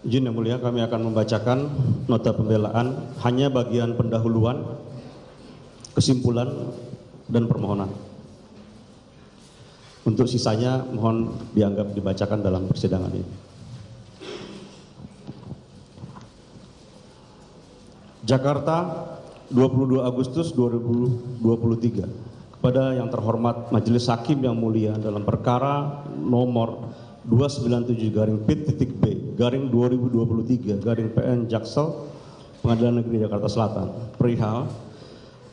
Izin yang mulia, kami akan membacakan nota pembelaan hanya bagian pendahuluan, kesimpulan, dan permohonan. Untuk sisanya mohon dianggap dibacakan dalam persidangan ini. Jakarta, 22 Agustus 2023. Kepada yang terhormat Majelis Hakim yang mulia dalam perkara nomor 297-P.B/2023 PN Pengadilan Negeri Jakarta Selatan perihal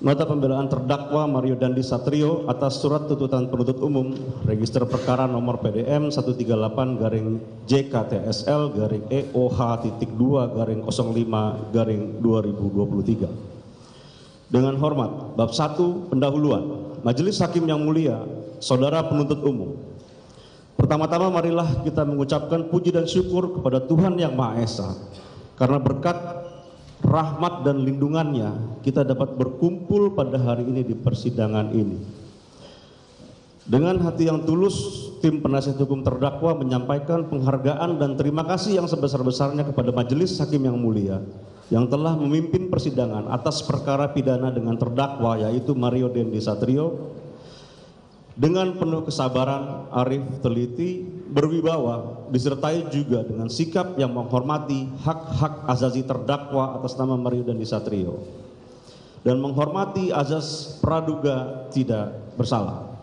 nota pembelaan terdakwa Mario Dandi Satrio atas surat tuntutan penuntut umum register perkara nomor PDM 138-JKTSL-EOH.2-05-2023. Dengan hormat, bab 1 pendahuluan. Majelis Hakim yang mulia, saudara penuntut umum. Pertama-tama marilah kita mengucapkan puji dan syukur kepada Tuhan Yang Maha Esa, karena berkat rahmat dan lindungannya kita dapat berkumpul pada hari ini di persidangan ini. Dengan hati yang tulus, tim penasihat hukum terdakwa menyampaikan penghargaan dan terima kasih yang sebesar-besarnya kepada Majelis Hakim yang mulia yang telah memimpin persidangan atas perkara pidana dengan terdakwa yaitu Mario Dandi Satrio dengan penuh kesabaran, arif, teliti, berwibawa, disertai juga dengan sikap yang menghormati hak-hak asasi terdakwa atas nama Mario Dandi Satrio dan menghormati azas praduga tidak bersalah.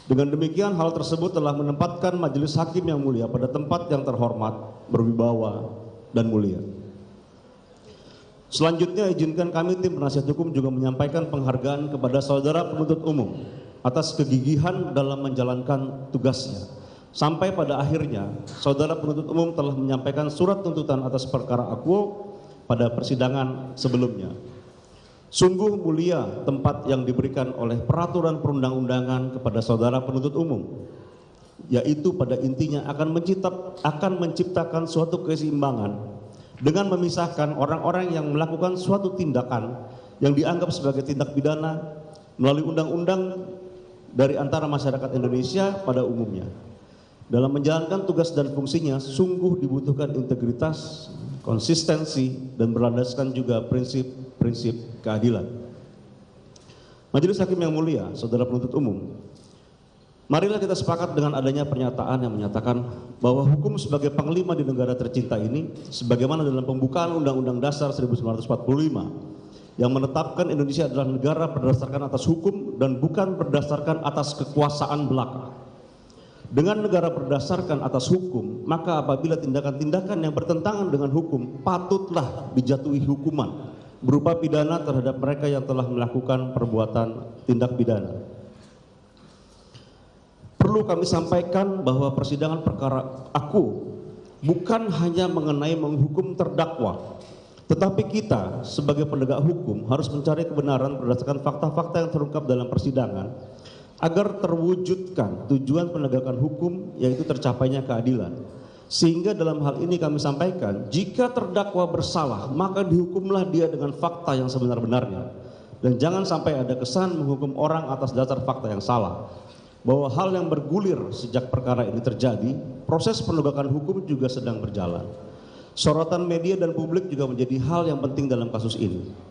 Dengan demikian hal tersebut telah menempatkan Majelis Hakim yang mulia pada tempat yang terhormat, berwibawa, dan mulia. Selanjutnya izinkan kami tim penasihat hukum juga menyampaikan penghargaan kepada saudara penuntut umum atas kegigihan dalam menjalankan tugasnya. Sampai pada akhirnya saudara penuntut umum telah menyampaikan surat tuntutan atas perkara akuo pada persidangan sebelumnya. Sungguh mulia tempat yang diberikan oleh peraturan perundang-undangan kepada saudara penuntut umum, yaitu pada intinya akan menciptakan suatu keseimbangan dengan memisahkan orang-orang yang melakukan suatu tindakan yang dianggap sebagai tindak pidana melalui undang-undang dari antara masyarakat Indonesia pada umumnya. Dalam menjalankan tugas dan fungsinya sungguh dibutuhkan integritas, konsistensi, dan berlandaskan juga prinsip-prinsip keadilan. Majelis Hakim yang mulia, saudara penuntut umum, marilah kita sepakat dengan adanya pernyataan yang menyatakan bahwa hukum sebagai panglima di negara tercinta ini, sebagaimana dalam pembukaan Undang-Undang Dasar 1945 yang menetapkan Indonesia adalah negara berdasarkan atas hukum dan bukan berdasarkan atas kekuasaan belaka. Dengan negara berdasarkan atas hukum, maka apabila tindakan-tindakan yang bertentangan dengan hukum patutlah dijatuhi hukuman berupa pidana terhadap mereka yang telah melakukan perbuatan tindak pidana. Perlu kami sampaikan bahwa persidangan perkara aku bukan hanya mengenai menghukum terdakwa, tetapi kita sebagai penegak hukum harus mencari kebenaran berdasarkan fakta-fakta yang terungkap dalam persidangan agar terwujudkan tujuan penegakan hukum, yaitu tercapainya keadilan. Sehingga dalam hal ini kami sampaikan, jika terdakwa bersalah maka dihukumlah dia dengan fakta yang sebenar-benarnya, dan jangan sampai ada kesan menghukum orang atas dasar fakta yang salah. Bahwa hal yang bergulir sejak perkara ini terjadi, proses penegakan hukum juga sedang berjalan. Sorotan media dan publik juga menjadi hal yang penting dalam kasus ini.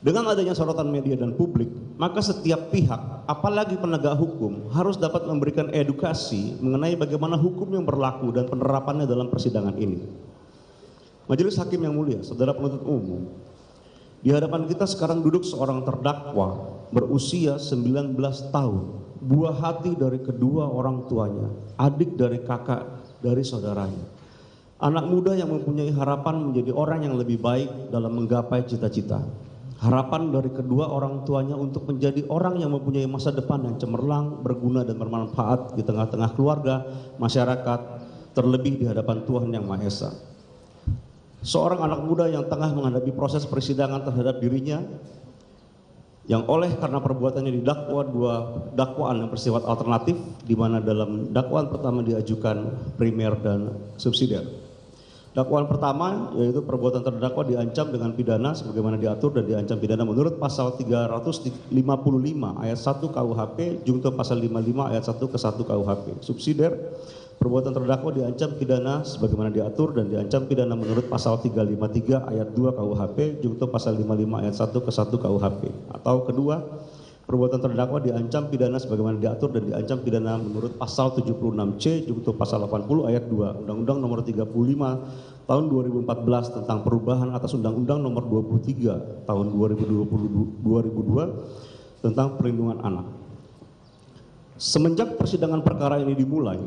Dengan adanya sorotan media dan publik, maka setiap pihak, apalagi penegak hukum, harus dapat memberikan edukasi mengenai bagaimana hukum yang berlaku dan penerapannya dalam persidangan ini. Majelis Hakim yang mulia, saudara penuntut umum, di hadapan kita sekarang duduk seorang terdakwa berusia 19 tahun, buah hati dari kedua orang tuanya, adik dari kakak dari saudaranya. Anak muda yang mempunyai harapan menjadi orang yang lebih baik dalam menggapai cita-cita. Harapan dari kedua orang tuanya untuk menjadi orang yang mempunyai masa depan yang cemerlang, berguna dan bermanfaat di tengah-tengah keluarga, masyarakat, terlebih di hadapan Tuhan Yang Maha Esa. Seorang anak muda yang tengah menghadapi proses persidangan terhadap dirinya, yang karena perbuatannya didakwa dua dakwaan yang bersifat alternatif, di mana dalam dakwaan pertama diajukan primer dan subsidiar. Dakwaan pertama yaitu perbuatan terdakwa diancam dengan pidana sebagaimana diatur dan diancam pidana menurut pasal 355 ayat 1 KUHP junto pasal 55 ayat 1 ke 1 KUHP. Subsidiar, perbuatan terdakwa diancam pidana sebagaimana diatur dan diancam pidana menurut pasal 353 ayat 2 KUHP junto pasal 55 ayat 1 ke 1 KUHP. Atau kedua, perbuatan terdakwa diancam pidana sebagaimana diatur dan diancam pidana menurut pasal 76C junto pasal 80 ayat 2 Undang-Undang Nomor 35 Tahun 2014 tentang perubahan atas Undang-Undang Nomor 23 Tahun 2002 tentang perlindungan anak. Semenjak persidangan perkara ini dimulai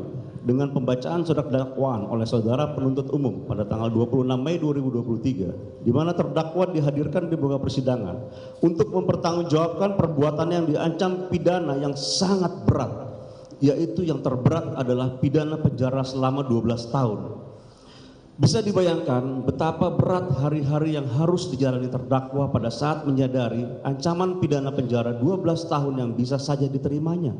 dengan pembacaan surat dakwaan oleh saudara penuntut umum pada tanggal 26 Mei 2023, di mana terdakwa dihadirkan di muka persidangan untuk mempertanggungjawabkan perbuatan yang diancam pidana yang sangat berat, yaitu yang terberat adalah pidana penjara selama 12 tahun. Bisa dibayangkan betapa berat hari-hari yang harus dijalani terdakwa pada saat menyadari ancaman pidana penjara 12 tahun yang bisa saja diterimanya.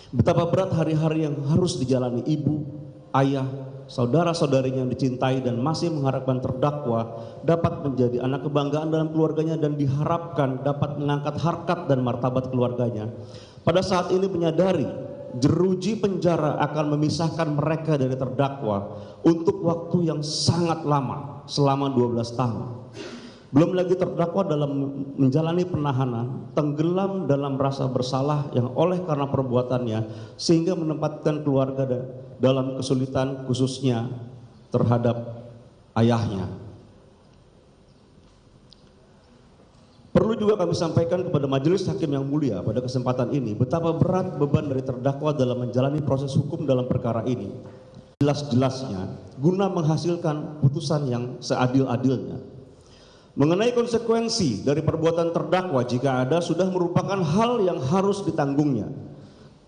Betapa berat hari-hari yang harus dijalani ibu, ayah, saudara-saudarinya yang dicintai dan masih mengharapkan terdakwa dapat menjadi anak kebanggaan dalam keluarganya dan diharapkan dapat mengangkat harkat dan martabat keluarganya. Pada saat ini menyadari jeruji penjara akan memisahkan mereka dari terdakwa untuk waktu yang sangat lama, selama 12 tahun. Belum lagi terdakwa dalam menjalani penahanan, tenggelam dalam rasa bersalah yang oleh karena perbuatannya, sehingga menempatkan keluarga dalam kesulitan khususnya terhadap ayahnya. Perlu juga kami sampaikan kepada majelis hakim yang mulia pada kesempatan ini, betapa berat beban dari terdakwa dalam menjalani proses hukum dalam perkara ini. Jelas-jelasnya guna menghasilkan putusan yang seadil-adilnya. Mengenai konsekuensi dari perbuatan terdakwa jika ada sudah merupakan hal yang harus ditanggungnya.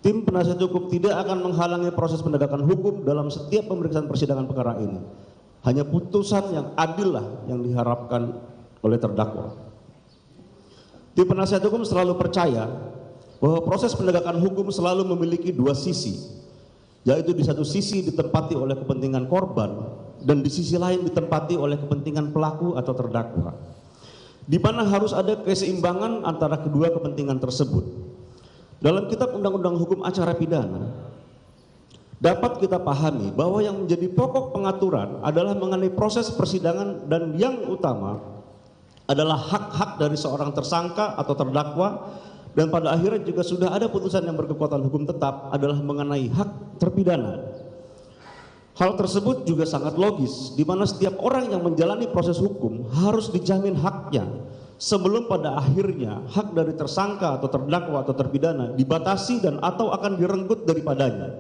Tim penasihat hukum tidak akan menghalangi proses penegakan hukum dalam setiap pemeriksaan persidangan perkara ini. Hanya putusan yang adil lah yang diharapkan oleh terdakwa. Tim penasihat hukum selalu percaya bahwa proses penegakan hukum selalu memiliki dua sisi, yaitu di satu sisi ditempati oleh kepentingan korban dan di sisi lain ditempati oleh kepentingan pelaku atau terdakwa, di mana harus ada keseimbangan antara kedua kepentingan tersebut. Dalam kitab Undang-Undang Hukum Acara Pidana dapat kita pahami bahwa yang menjadi pokok pengaturan adalah mengenai proses persidangan dan yang utama adalah hak-hak dari seorang tersangka atau terdakwa, dan pada akhirnya juga sudah ada putusan yang berkekuatan hukum tetap adalah mengenai hak terpidana. Hal tersebut juga sangat logis, di mana setiap orang yang menjalani proses hukum harus dijamin haknya sebelum pada akhirnya hak dari tersangka atau terdakwa atau terpidana dibatasi dan atau akan direnggut daripadanya,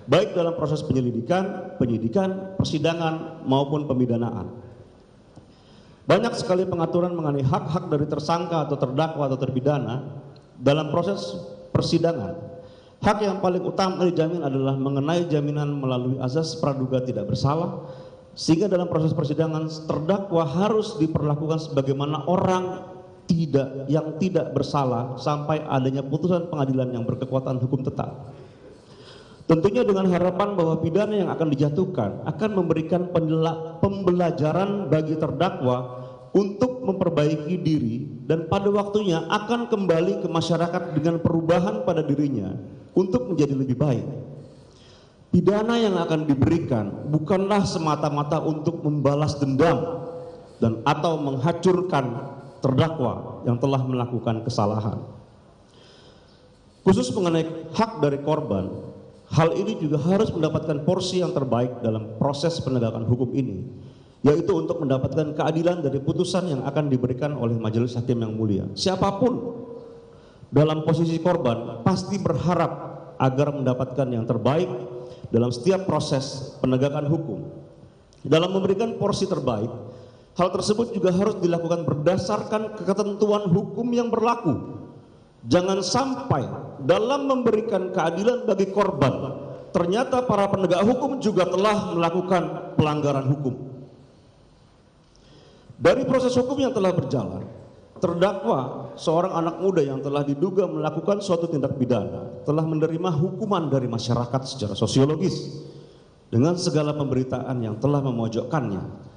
baik dalam proses penyelidikan, penyidikan, persidangan maupun pemidanaan. Banyak sekali pengaturan mengenai hak-hak dari tersangka atau terdakwa atau terpidana dalam proses persidangan. Hak yang paling utama dijamin adalah mengenai jaminan melalui azas praduga tidak bersalah, sehingga dalam proses persidangan terdakwa harus diperlakukan sebagaimana orang yang tidak bersalah sampai adanya putusan pengadilan yang berkekuatan hukum tetap. Tentunya dengan harapan bahwa pidana yang akan dijatuhkan akan memberikan pembelajaran bagi terdakwa untuk memperbaiki diri dan pada waktunya akan kembali ke masyarakat dengan perubahan pada dirinya untuk menjadi lebih baik. Pidana yang akan diberikan bukanlah semata-mata untuk membalas dendam dan atau menghancurkan terdakwa yang telah melakukan kesalahan. Khusus mengenai hak dari korban, hal ini juga harus mendapatkan porsi yang terbaik dalam proses penegakan hukum ini, yaitu untuk mendapatkan keadilan dari putusan yang akan diberikan oleh majelis hakim yang mulia. Siapapun dalam posisi korban pasti berharap agar mendapatkan yang terbaik dalam setiap proses penegakan hukum. Dalam memberikan porsi terbaik, hal tersebut juga harus dilakukan berdasarkan ketentuan hukum yang berlaku. Jangan sampai dalam memberikan keadilan bagi korban, ternyata para penegak hukum juga telah melakukan pelanggaran hukum. Dari proses hukum yang telah berjalan, terdakwa seorang anak muda yang telah diduga melakukan suatu tindak pidana telah menerima hukuman dari masyarakat secara sosiologis dengan segala pemberitaan yang telah memojokkannya.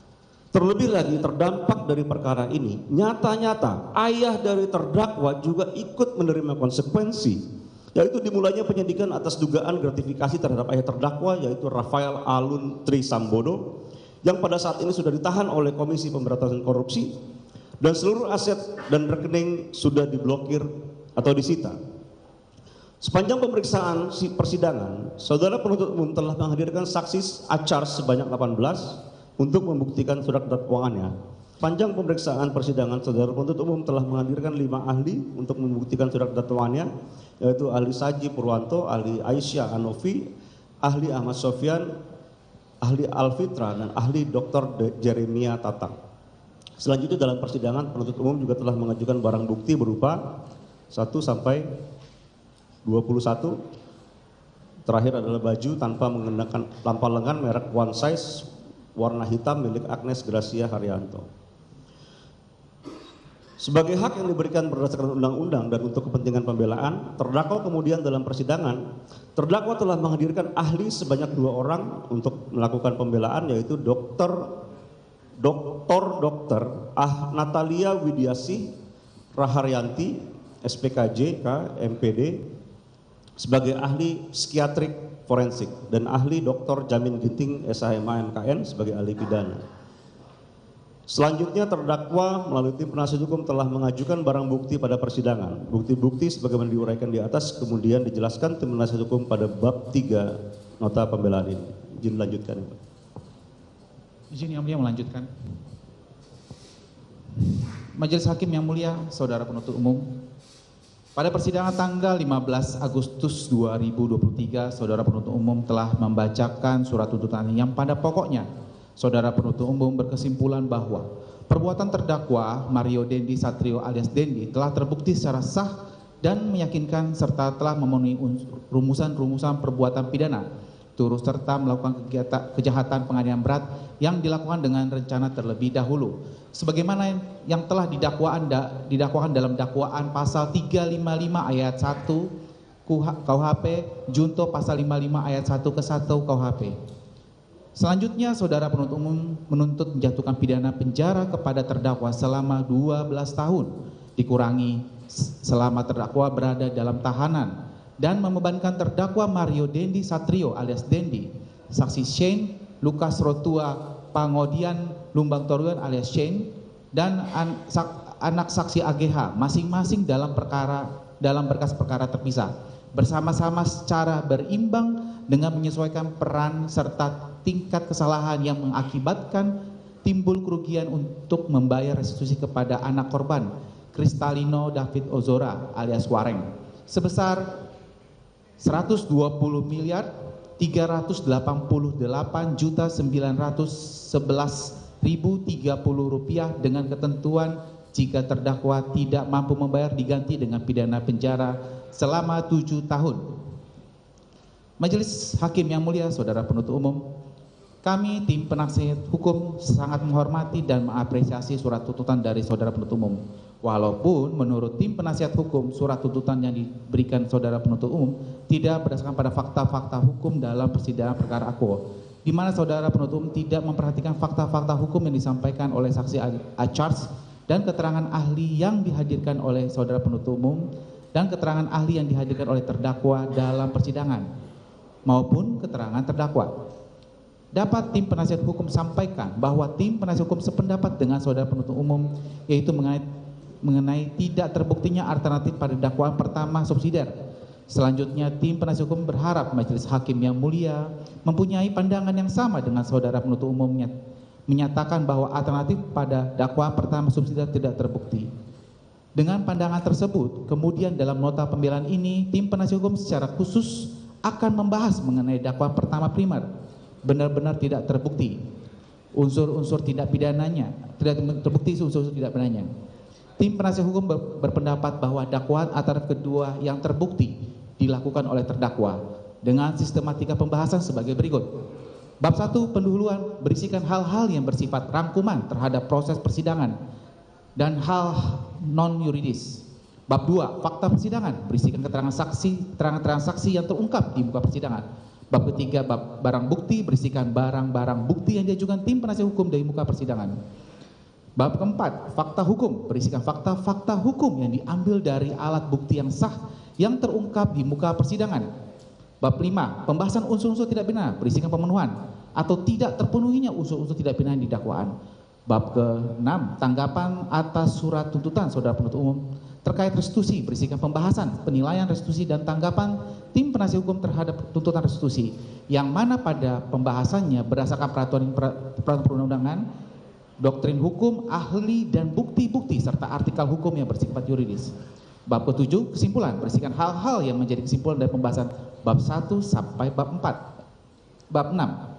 Terlebih lagi terdampak dari perkara ini, nyata-nyata ayah dari terdakwa juga ikut menerima konsekuensi, yaitu dimulainya penyidikan atas dugaan gratifikasi terhadap ayah terdakwa, yaitu Rafael Alun Trisambodo, yang pada saat ini sudah ditahan oleh Komisi Pemberantasan Korupsi, dan seluruh aset dan rekening sudah diblokir atau disita. Sepanjang pemeriksaan persidangan, saudara penuntut umum telah menghadirkan saksi acar sebanyak 18 untuk membuktikan surat dakwaannya. Sepanjang pemeriksaan persidangan, saudara penuntut umum telah menghadirkan 5 ahli untuk membuktikan surat dakwaannya, yaitu ahli Saji Purwanto, ahli Aisyah Anovi, ahli Ahmad Sofyan, ahli Alfitra, dan ahli Dr. Jeremia Tatang. Selanjutnya dalam persidangan, penuntut umum juga telah mengajukan barang bukti berupa 1 sampai 21. Terakhir adalah baju tanpa mengenakan tanpa lengan merek one size warna hitam milik Agnes Gracia Haryanto. Sebagai hak yang diberikan berdasarkan undang-undang dan untuk kepentingan pembelaan, terdakwa kemudian dalam persidangan, terdakwa telah menghadirkan ahli sebanyak 2 orang untuk melakukan pembelaan, yaitu Dr. Natalia Widiasih Raharyanti, SPKJ, MPD, sebagai ahli psikiatrik forensik, dan ahli Dr. Jamin Ginting, SHMA MKN, sebagai ahli pidana. Selanjutnya terdakwa melalui tim penasihat hukum telah mengajukan barang bukti pada persidangan. Bukti-bukti sebagaimana diuraikan di atas kemudian dijelaskan tim penasihat hukum pada bab 3 nota pembelaan ini. Izin lanjutkan. Izin yang mulia melanjutkan. Majelis Hakim yang mulia, saudara penuntut umum, pada persidangan tanggal 15 Agustus 2023, saudara penuntut umum telah membacakan surat tuntutan yang pada pokoknya saudara penuntut umum berkesimpulan bahwa perbuatan terdakwa Mario Dendi Satrio alias Dendi telah terbukti secara sah dan meyakinkan serta telah memenuhi rumusan-rumusan perbuatan pidana, turut serta melakukan kejahatan penganiayaan berat yang dilakukan dengan rencana terlebih dahulu, sebagaimana yang telah didakwakan dalam dakwaan pasal 355 ayat 1 KUHP junto pasal 55 ayat 1 ke 1 KUHP. Selanjutnya saudara penuntut umum menuntut menjatuhkan pidana penjara kepada terdakwa selama 12 tahun dikurangi selama terdakwa berada dalam tahanan, dan membebankan terdakwa Mario Dendi Satrio alias Dendi, saksi Shane Lukas Rotua Pangodian Lumbang Toruan alias Shane, dan anak saksi AGH masing-masing dalam berkas perkara terpisah, bersama-sama secara berimbang dengan menyesuaikan peran serta tingkat kesalahan yang mengakibatkan timbul kerugian untuk membayar restitusi kepada anak korban Kristalino David Ozora alias Wareng sebesar 120.388.911.030 rupiah dengan ketentuan jika terdakwa tidak mampu membayar diganti dengan pidana penjara selama 7 tahun. Majelis Hakim yang mulia, saudara penuntut umum, kami tim penasihat hukum sangat menghormati dan mengapresiasi surat tuntutan dari saudara penuntut umum. Walaupun menurut tim penasihat hukum surat tuntutan yang diberikan saudara penuntut umum tidak berdasarkan pada fakta-fakta hukum dalam persidangan perkara akuo, di mana saudara penuntut umum tidak memperhatikan fakta-fakta hukum yang disampaikan oleh saksi Achards dan keterangan ahli yang dihadirkan oleh saudara penuntut umum dan keterangan ahli yang dihadirkan oleh terdakwa dalam persidangan maupun keterangan terdakwa. Dapat tim penasihat hukum sampaikan bahwa tim penasihat hukum sependapat dengan saudara penuntut umum, yaitu mengenai tidak terbuktinya alternatif pada dakwaan pertama subsidiar. Selanjutnya tim penasihat hukum berharap majelis hakim yang mulia mempunyai pandangan yang sama dengan saudara penuntut umum, menyatakan bahwa alternatif pada dakwaan pertama subsidiar tidak terbukti. Dengan pandangan tersebut, kemudian dalam nota pembelaan ini tim penasihat hukum secara khusus akan membahas mengenai dakwaan pertama primer benar-benar tidak terbukti unsur-unsur tindak pidananya, tidak terbukti unsur-unsur tindak pidananya. Tim penasihat hukum berpendapat bahwa dakwaan antara kedua yang terbukti dilakukan oleh terdakwa dengan sistematika pembahasan sebagai berikut. Bab 1 pendahuluan berisikan hal-hal yang bersifat rangkuman terhadap proses persidangan dan hal non yuridis. Bab 2 fakta persidangan berisikan keterangan saksi yang terungkap di muka persidangan. Bab ketiga, bab barang bukti berisikan barang-barang bukti yang diajukan tim penasihat hukum dari muka persidangan. Bab keempat, fakta hukum berisikan fakta-fakta hukum yang diambil dari alat bukti yang sah yang terungkap di muka persidangan. Bab 5, pembahasan unsur-unsur tidak pidana berisikan pemenuhan atau tidak terpenuhinya unsur-unsur tidak pidana di dakwaan. Bab ke-6, tanggapan atas surat tuntutan saudara penuntut umum terkait restitusi berisikan pembahasan, penilaian restitusi dan tanggapan tim penasihat hukum terhadap tuntutan restitusi, yang mana pada pembahasannya berdasarkan peraturan perundang-undangan, doktrin hukum, ahli dan bukti-bukti serta artikel hukum yang bersifat yuridis. Bab ke-7, kesimpulan berisikan hal-hal yang menjadi kesimpulan dari pembahasan bab 1 sampai bab 4. Bab 6.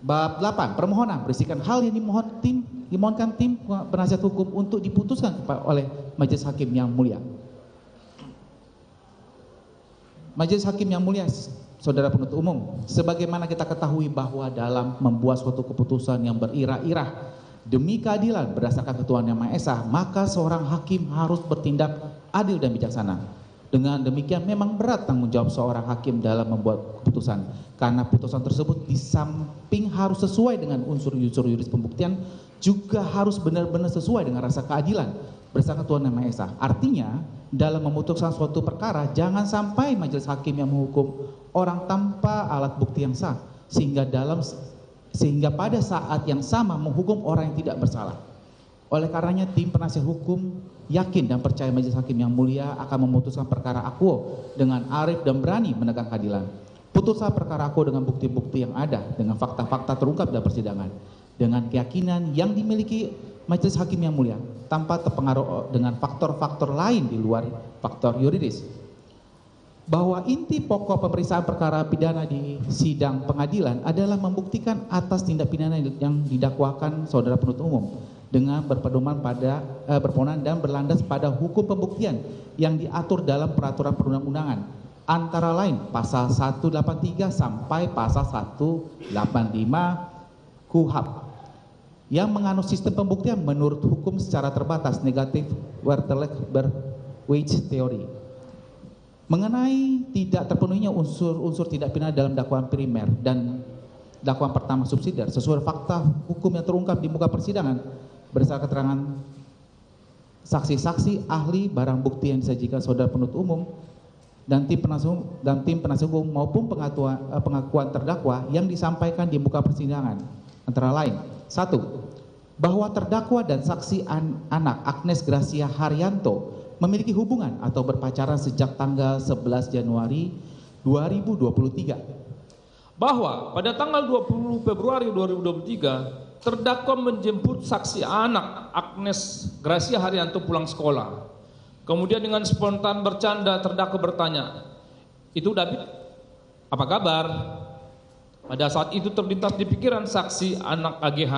Bab 8, permohonan berisikan hal yang dimohonkan tim penasihat hukum untuk diputuskan oleh majelis hakim yang mulia. Majelis hakim yang mulia, saudara penuntut umum, sebagaimana kita ketahui bahwa dalam membuat suatu keputusan yang berirah-irah demi keadilan berdasarkan ketentuan Yang Maha Esa, maka seorang hakim harus bertindak adil dan bijaksana. Dengan demikian memang berat tanggung jawab seorang hakim dalam membuat keputusan, karena putusan tersebut di samping harus sesuai dengan unsur-unsur yuridis pembuktian, juga harus benar-benar sesuai dengan rasa keadilan berdasarkan ketentuan Yang Maha Esa. Artinya, dalam memutuskan suatu perkara, jangan sampai majelis hakim yang menghukum orang tanpa alat bukti yang sah, sehingga pada saat yang sama menghukum orang yang tidak bersalah. Oleh karenanya tim penasihat hukum yakin dan percaya majelis hakim yang mulia akan memutuskan perkara akuo dengan arif dan berani menegakkan keadilan. Putuslah perkara akuo dengan bukti-bukti yang ada, dengan fakta-fakta terungkap dalam persidangan, dengan keyakinan yang dimiliki majelis hakim yang mulia, tanpa terpengaruh dengan faktor-faktor lain di luar faktor yuridis. Bahwa inti pokok pemeriksaan perkara pidana di sidang pengadilan adalah membuktikan atas tindak pidana yang didakwakan saudara penuntut umum dengan berpedoman dan berlandas pada hukum pembuktian yang diatur dalam peraturan perundang-undangan, antara lain pasal 183 sampai pasal 185 KUHP yang menganut sistem pembuktian menurut hukum secara terbatas, negatif Werther-Weiss teori. Mengenai tidak terpenuhinya unsur-unsur tidak pidana dalam dakwaan primer dan dakwaan pertama subsidiar sesuai fakta hukum yang terungkap di muka persidangan berdasarkan keterangan saksi-saksi, ahli, barang bukti yang disajikan saudara penuntut umum dan tim penasihat hukum maupun pengakuan terdakwa yang disampaikan di muka persidangan, antara lain: 1. Bahwa terdakwa dan saksi anak Agnes Gracia Haryanto memiliki hubungan atau berpacaran sejak tanggal 11 Januari 2023. Bahwa pada tanggal 20 Februari 2023 terdakwa menjemput saksi anak Agnes Gracia Haryanto pulang sekolah. Kemudian dengan spontan bercanda terdakwa bertanya, "Itu David, apa kabar?" Pada saat itu terlintas di pikiran saksi anak AGH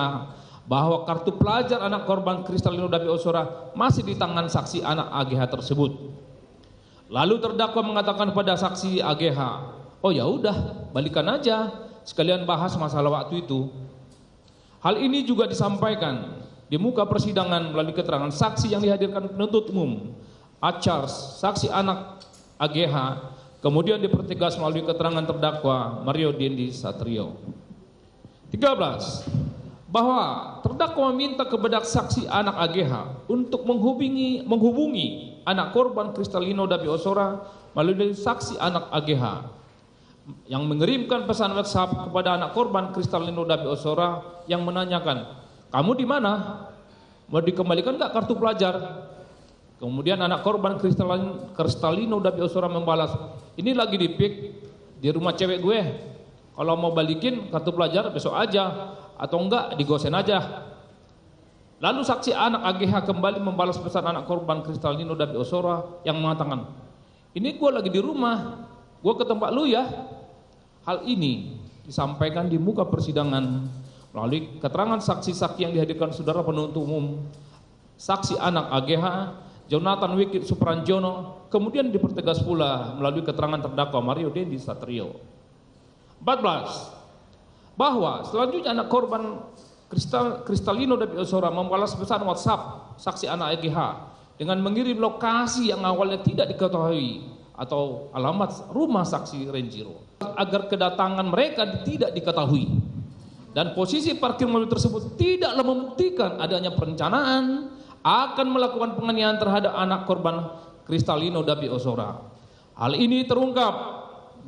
bahwa kartu pelajar anak korban Kristalino David Ozora masih di tangan saksi anak AGH tersebut. Lalu terdakwa mengatakan pada saksi AGH, "Oh ya udah, balikan aja, sekalian bahas masalah waktu itu." Hal ini juga disampaikan di muka persidangan melalui keterangan saksi yang dihadirkan penuntut umum, Achars, saksi anak AGH, kemudian dipertegas melalui keterangan terdakwa Mario Dendi Satrio. 13. Bahwa terdakwa meminta kepada saksi anak AGH untuk menghubungi anak korban Kristalino David Ozora melalui saksi anak AGH yang mengirimkan pesan WhatsApp kepada anak korban Kristalino David Ozora yang menanyakan, "Kamu di mana? Mau dikembalikan nggak kartu pelajar?" Kemudian anak korban Kristalino David Ozora membalas, "Ini lagi di pik di rumah cewek gue. Kalau mau balikin kartu pelajar besok aja, atau enggak digosen aja." Lalu saksi anak AGH kembali membalas pesan anak korban Kristalino David Ozora yang mengatakan, "Ini gue lagi di rumah, gue ke tempat lu ya." Hal ini disampaikan di muka persidangan melalui keterangan saksi-saksi yang dihadirkan saudara penuntut umum, saksi anak AGH Jonathan Wikit Supranjono, kemudian dipertegas pula melalui keterangan terdakwa Mario Dendi Satrio. 14. Bahwa selanjutnya anak korban Kristalino David Ozora membalas pesan WhatsApp saksi anak AGH dengan mengirim lokasi yang awalnya tidak diketahui atau alamat rumah saksi Renjiro agar kedatangan mereka tidak diketahui, dan posisi parkir mobil tersebut tidaklah membuktikan adanya perencanaan akan melakukan penganiayaan terhadap anak korban Kristalino David Ozora. Hal ini terungkap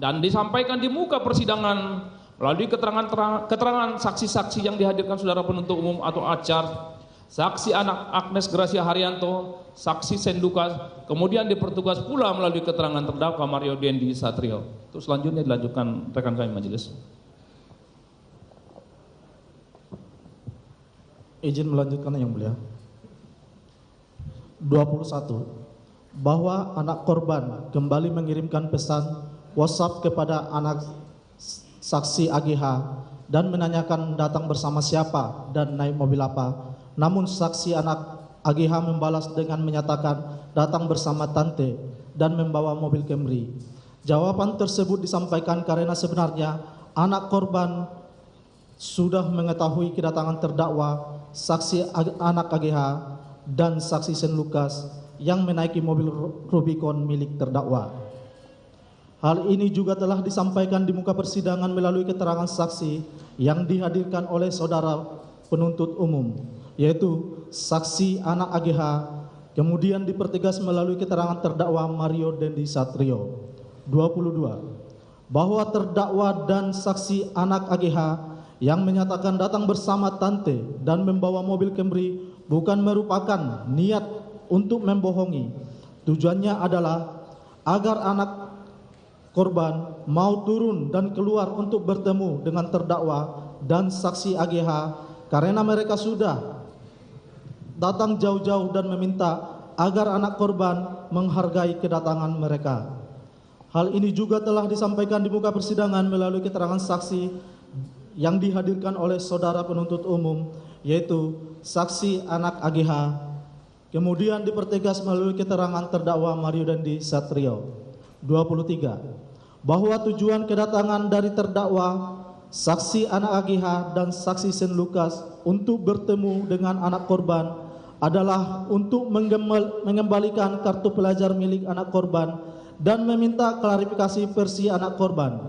dan disampaikan di muka persidangan melalui keterangan saksi-saksi yang dihadirkan saudara penuntut umum atau acar, saksi anak Agnes Gracia Haryanto, saksi Sen Lukas, kemudian dipertugas pula melalui keterangan terdakwa Mario Dendi Satrio. Untuk selanjutnya dilanjutkan rekan kami majelis. Izin melanjutkan yang mulia. 21. Bahwa anak korban kembali mengirimkan pesan WhatsApp kepada anak saksi AGH dan menanyakan datang bersama siapa dan naik mobil apa. Namun saksi anak AGH membalas dengan menyatakan datang bersama tante dan membawa mobil Camry. Jawaban tersebut disampaikan karena sebenarnya anak korban sudah mengetahui kedatangan terdakwa, saksi anak AGH dan saksi Sen Lukas yang menaiki mobil Rubicon milik terdakwa. Hal ini juga telah disampaikan di muka persidangan melalui keterangan saksi yang dihadirkan oleh saudara penuntut umum, yaitu saksi anak AGH, kemudian dipertegas melalui keterangan terdakwa Mario Dendi Satrio. 22. Bahwa terdakwa dan saksi anak AGH yang menyatakan datang bersama tante dan membawa mobil Camry bukan merupakan niat untuk membohongi. Tujuannya adalah agar anak korban mau turun dan keluar untuk bertemu dengan terdakwa dan saksi AGH karena mereka sudah datang jauh-jauh dan meminta agar anak korban menghargai kedatangan mereka. Hal ini juga telah disampaikan di muka persidangan melalui keterangan saksi yang dihadirkan oleh saudara penuntut umum, yaitu saksi anak AGH, kemudian dipertegas melalui keterangan terdakwa Mario Dendi Satrio. 23. Bahwa tujuan kedatangan dari terdakwa, saksi anak AGH dan saksi Sen Lukas untuk bertemu dengan anak korban adalah untuk mengembalikan kartu pelajar milik anak korban dan meminta klarifikasi versi anak korban.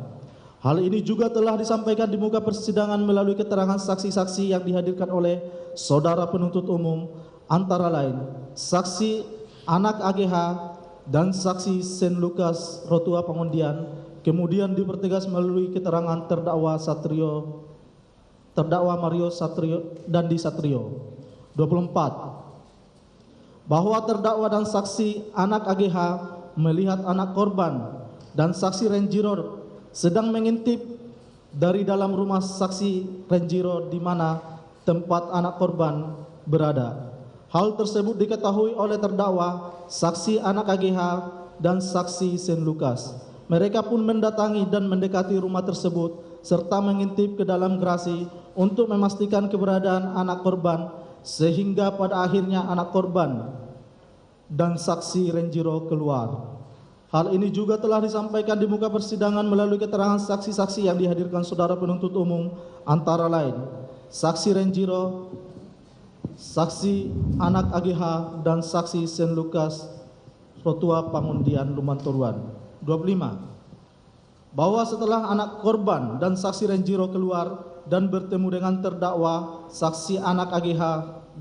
Hal ini juga telah disampaikan di muka persidangan melalui keterangan saksi-saksi yang dihadirkan oleh saudara penuntut umum, antara lain saksi anak AGH dan saksi Sen Lukas Rotua Pangondian, kemudian dipertegas melalui keterangan terdakwa Mario Satrio dan di Satrio. 24. Bahwa terdakwa dan saksi anak AGH melihat anak korban dan saksi Renjiro sedang mengintip dari dalam rumah saksi Renjiro di mana tempat anak korban berada. Hal tersebut diketahui oleh terdakwa, saksi anak AGH dan saksi Sen Lukas. Mereka pun mendatangi dan mendekati rumah tersebut serta mengintip ke dalam gerasi untuk memastikan keberadaan anak korban, sehingga pada akhirnya anak korban dan saksi Renjiro keluar. Hal ini juga telah disampaikan di muka persidangan melalui keterangan saksi-saksi yang dihadirkan saudara penuntut umum, antara lain saksi Renjiro, saksi anak AGH dan saksi Sen Lukas Rotua Pangundian Lumanturuan. 25. Bahwa setelah anak korban dan saksi Renjiro keluar dan bertemu dengan terdakwa, saksi anak AGH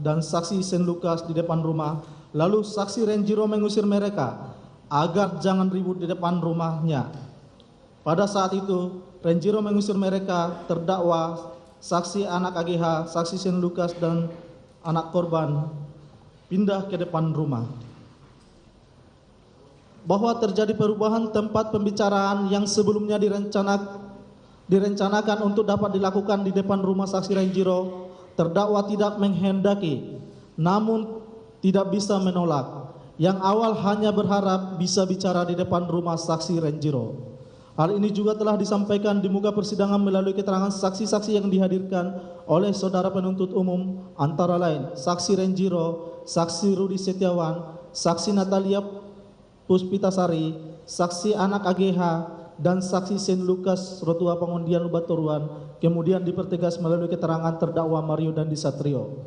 dan saksi Sen Lukas di depan rumah, lalu saksi Renjiro mengusir mereka agar jangan ribut di depan rumahnya. Pada saat itu Renjiro mengusir mereka, terdakwa, saksi anak AGH, saksi Sen Lukas dan anak korban pindah ke depan rumah. Bahwa terjadi perubahan tempat pembicaraan yang sebelumnya direncanakan untuk dapat dilakukan di depan rumah saksi Renjiro, terdakwa tidak menghendaki, namun tidak bisa menolak. Yang awal hanya berharap bisa bicara di depan rumah saksi Renjiro. Hal ini juga telah disampaikan di muka persidangan melalui keterangan saksi-saksi yang dihadirkan oleh saudara penuntut umum, antara lain saksi Renjiro, saksi Rudi Setiawan, saksi Natalia Puspitasari, saksi anak AGH dan saksi Sen Lukas Rotua Pangundian Lubaturuan, kemudian dipertegas melalui keterangan terdakwa Mario Dendi Satrio.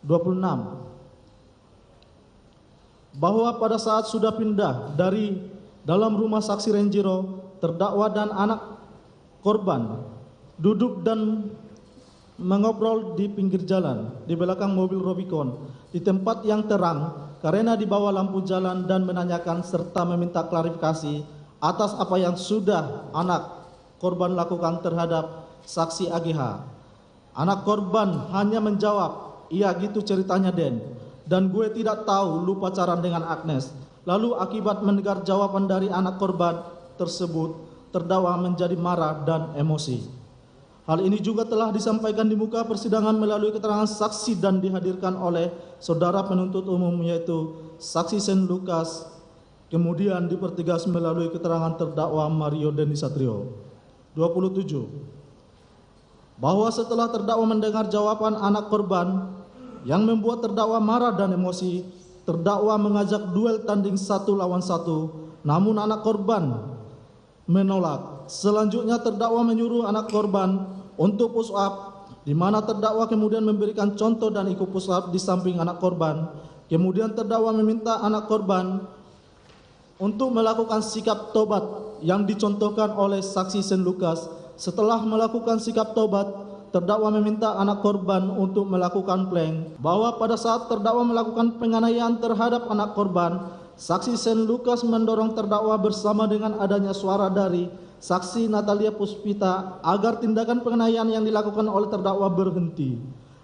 26. Bahwa pada saat sudah pindah dari dalam rumah saksi Renjiro, terdakwa dan anak korban duduk dan mengobrol di pinggir jalan di belakang mobil Rubicon di tempat yang terang karena di bawah lampu jalan dan menanyakan serta meminta klarifikasi atas apa yang sudah anak korban lakukan terhadap saksi AGH. Anak korban hanya menjawab, "Iya gitu ceritanya Den, dan gue tidak tahu, lu pacaran dengan Agnes." Lalu akibat mendengar jawaban dari anak korban tersebut, terdakwa menjadi marah dan emosi. Hal ini juga telah disampaikan di muka persidangan melalui keterangan saksi dan dihadirkan oleh saudara penuntut umum yaitu saksi Sen Lukas, kemudian dipertegas melalui keterangan terdakwa Mario Dendi Satrio. 27. Bahwa setelah terdakwa mendengar jawaban anak korban yang membuat terdakwa marah dan emosi, terdakwa mengajak duel tanding 1 lawan 1, namun anak korban menolak. Selanjutnya terdakwa menyuruh anak korban untuk push up, di mana terdakwa kemudian memberikan contoh dan ikut push up di samping anak korban. Kemudian terdakwa meminta anak korban untuk melakukan sikap tobat yang dicontohkan oleh saksi Sen Lukas. Setelah melakukan sikap tobat, terdakwa meminta anak korban untuk melakukan plank. Bahwa pada saat terdakwa melakukan penganiayaan terhadap anak korban, saksi Sen Lukas mendorong terdakwa bersama dengan adanya suara dari saksi Natalia Puspita agar tindakan penganiayaan yang dilakukan oleh terdakwa berhenti.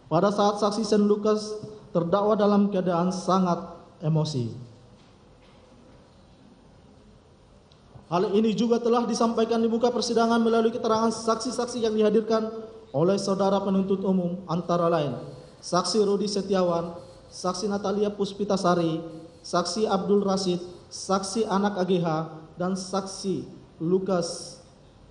Pada saat saksi Sen Lukas, terdakwa dalam keadaan sangat emosi. Hal ini juga telah disampaikan di muka persidangan melalui keterangan saksi-saksi yang dihadirkan oleh saudara penuntut umum, antara lain saksi Rudi Setiawan, saksi Natalia Puspitasari, saksi Abdul Rasid, saksi anak AGH, dan saksi Lukas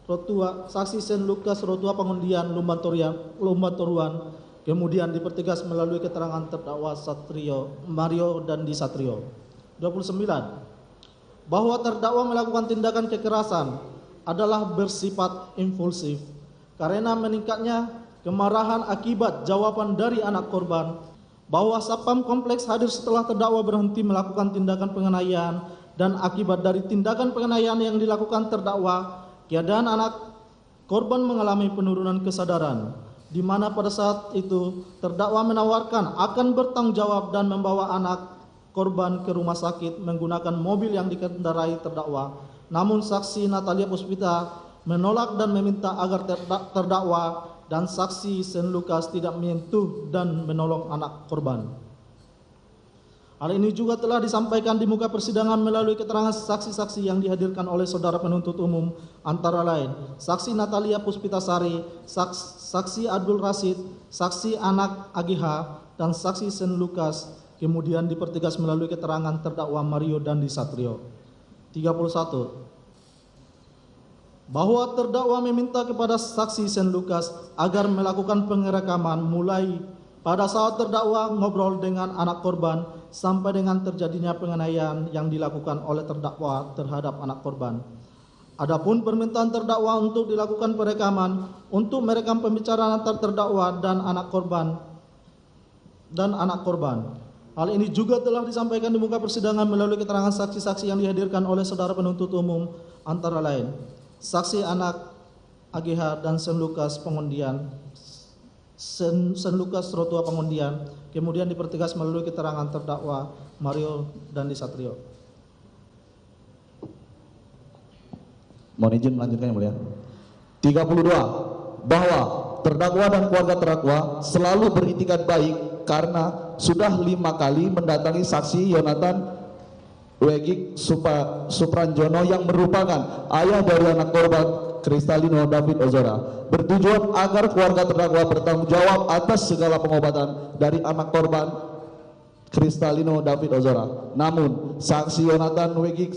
Rotua, saksi Sen Lukas Rotua Pangundian Lumbatoruan, kemudian dipertegas melalui keterangan terdakwa Mario Dendi Satrio. 29. Bahwa terdakwa melakukan tindakan kekerasan adalah bersifat impulsif karena meningkatnya kemarahan akibat jawaban dari anak korban. Bahwa Satpam Kompleks hadir setelah terdakwa berhenti melakukan tindakan penganiayaan, dan akibat dari tindakan penganiayaan yang dilakukan terdakwa, keadaan anak korban mengalami penurunan kesadaran, di mana pada saat itu terdakwa menawarkan akan bertanggung jawab dan membawa anak korban ke rumah sakit menggunakan mobil yang dikendarai terdakwa. Namun saksi Natalia Puspita menolak dan meminta agar terdakwa dan saksi Sen Lukas tidak menyentuh dan menolong anak korban. Hal ini juga telah disampaikan di muka persidangan melalui keterangan saksi-saksi yang dihadirkan oleh saudara penuntut umum, antara lain saksi Natalia Puspitasari, saksi Abdul Rasid, saksi anak AGH, dan saksi Sen Lukas, kemudian dipertegas melalui keterangan terdakwa Mario Dendi Satrio. 31. Bahwa terdakwa meminta kepada saksi Sen Lukas agar melakukan pengerekaman mulai pada saat terdakwa ngobrol dengan anak korban sampai dengan terjadinya penganiayaan yang dilakukan oleh terdakwa terhadap anak korban. Adapun permintaan terdakwa untuk dilakukan perekaman untuk merekam pembicaraan antar terdakwa dan anak korban. Hal ini juga telah disampaikan di muka persidangan melalui keterangan saksi-saksi yang dihadirkan oleh saudara penuntut umum, antara lain saksi anak AGH dan Sen Lukas Pangundian, Sen Lukas Rotua Pangundian, kemudian dipertegas melalui keterangan terdakwa Mario Dendi Satrio. Mohon izin melanjutkan yang mulia. 32. Bahwa terdakwa dan keluarga terdakwa selalu beritikad baik karena sudah 5 kali mendatangi saksi Yonatan Wegik Supranjono yang merupakan ayah dari anak korban Kristalino David Ozora, bertujuan agar keluarga terdakwa bertanggung jawab atas segala pengobatan dari anak korban Kristalino David Ozora. Namun saksi Yonatan Wegik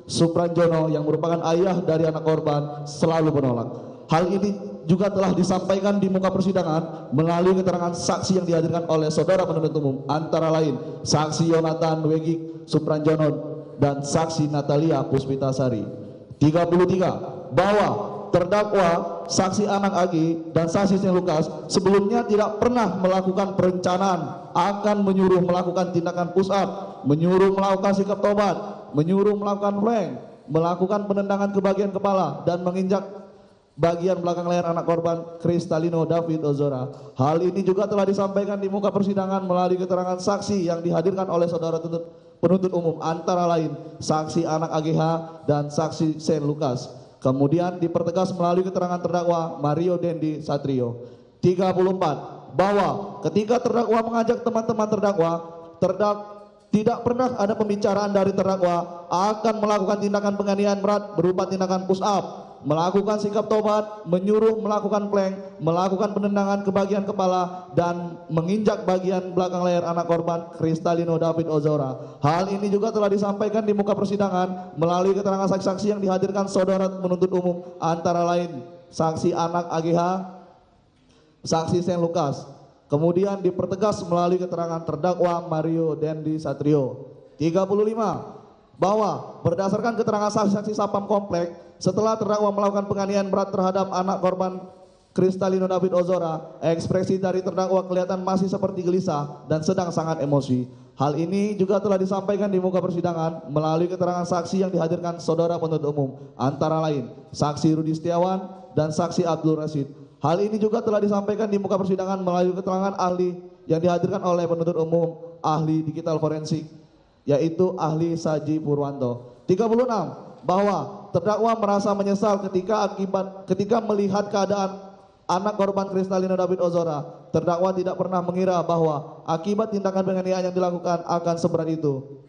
Supranjono yang merupakan ayah dari anak korban selalu menolak. Hal ini juga telah disampaikan di muka persidangan melalui keterangan saksi yang dihadirkan oleh saudara penuntut umum, antara lain saksi Yonatan Wegik Supranjono dan saksi Natalia Puspitasari. 33. Bahwa terdakwa saksi anak Agi dan saksi Sen Lukas sebelumnya tidak pernah melakukan perencanaan akan menyuruh melakukan tindakan push up, menyuruh melakukan sikap tobat, menyuruh melakukan plank, melakukan penendangan ke bagian kepala dan menginjak bagian belakang leher anak korban Kristalino David Ozora. Hal ini juga telah disampaikan di muka persidangan melalui keterangan saksi yang dihadirkan oleh saudara penuntut umum, antara lain saksi anak AGH dan saksi Saint Lukas. Kemudian dipertegas melalui keterangan terdakwa Mario Dendi Satrio. 34. Bahwa ketika terdakwa mengajak teman-teman terdakwa, tidak pernah ada pembicaraan dari terdakwa akan melakukan tindakan penganiayaan berat berupa tindakan push up, melakukan sikap tobat, menyuruh melakukan plank, melakukan penendangan ke bagian kepala, dan menginjak bagian belakang leher anak korban Kristalino David Ozora. Hal ini juga telah disampaikan di muka persidangan melalui keterangan saksi-saksi yang dihadirkan saudara penuntut umum, antara lain saksi anak AGH, saksi Saint Lukas. Kemudian dipertegas melalui keterangan terdakwa Mario Dendi Satrio. 35. Bahwa berdasarkan keterangan saksi-saksi Sapam Komplek, setelah terdakwa melakukan penganiayaan berat terhadap anak korban Kristalino David Ozora, ekspresi dari terdakwa kelihatan masih seperti gelisah dan sedang sangat emosi. Hal ini juga telah disampaikan di muka persidangan melalui keterangan saksi yang dihadirkan saudara penuntut umum, antara lain saksi Rudi Setiawan dan saksi Abdul Rashid. Hal ini juga telah disampaikan di muka persidangan melalui keterangan ahli yang dihadirkan oleh penuntut umum, ahli digital forensik, yaitu ahli Saji Purwanto. 36. Bahwa terdakwa merasa menyesal ketika melihat keadaan anak korban Kristalino David Ozora. Terdakwa tidak pernah mengira bahwa akibat tindakan penganiayaan yang dilakukan akan seberat itu.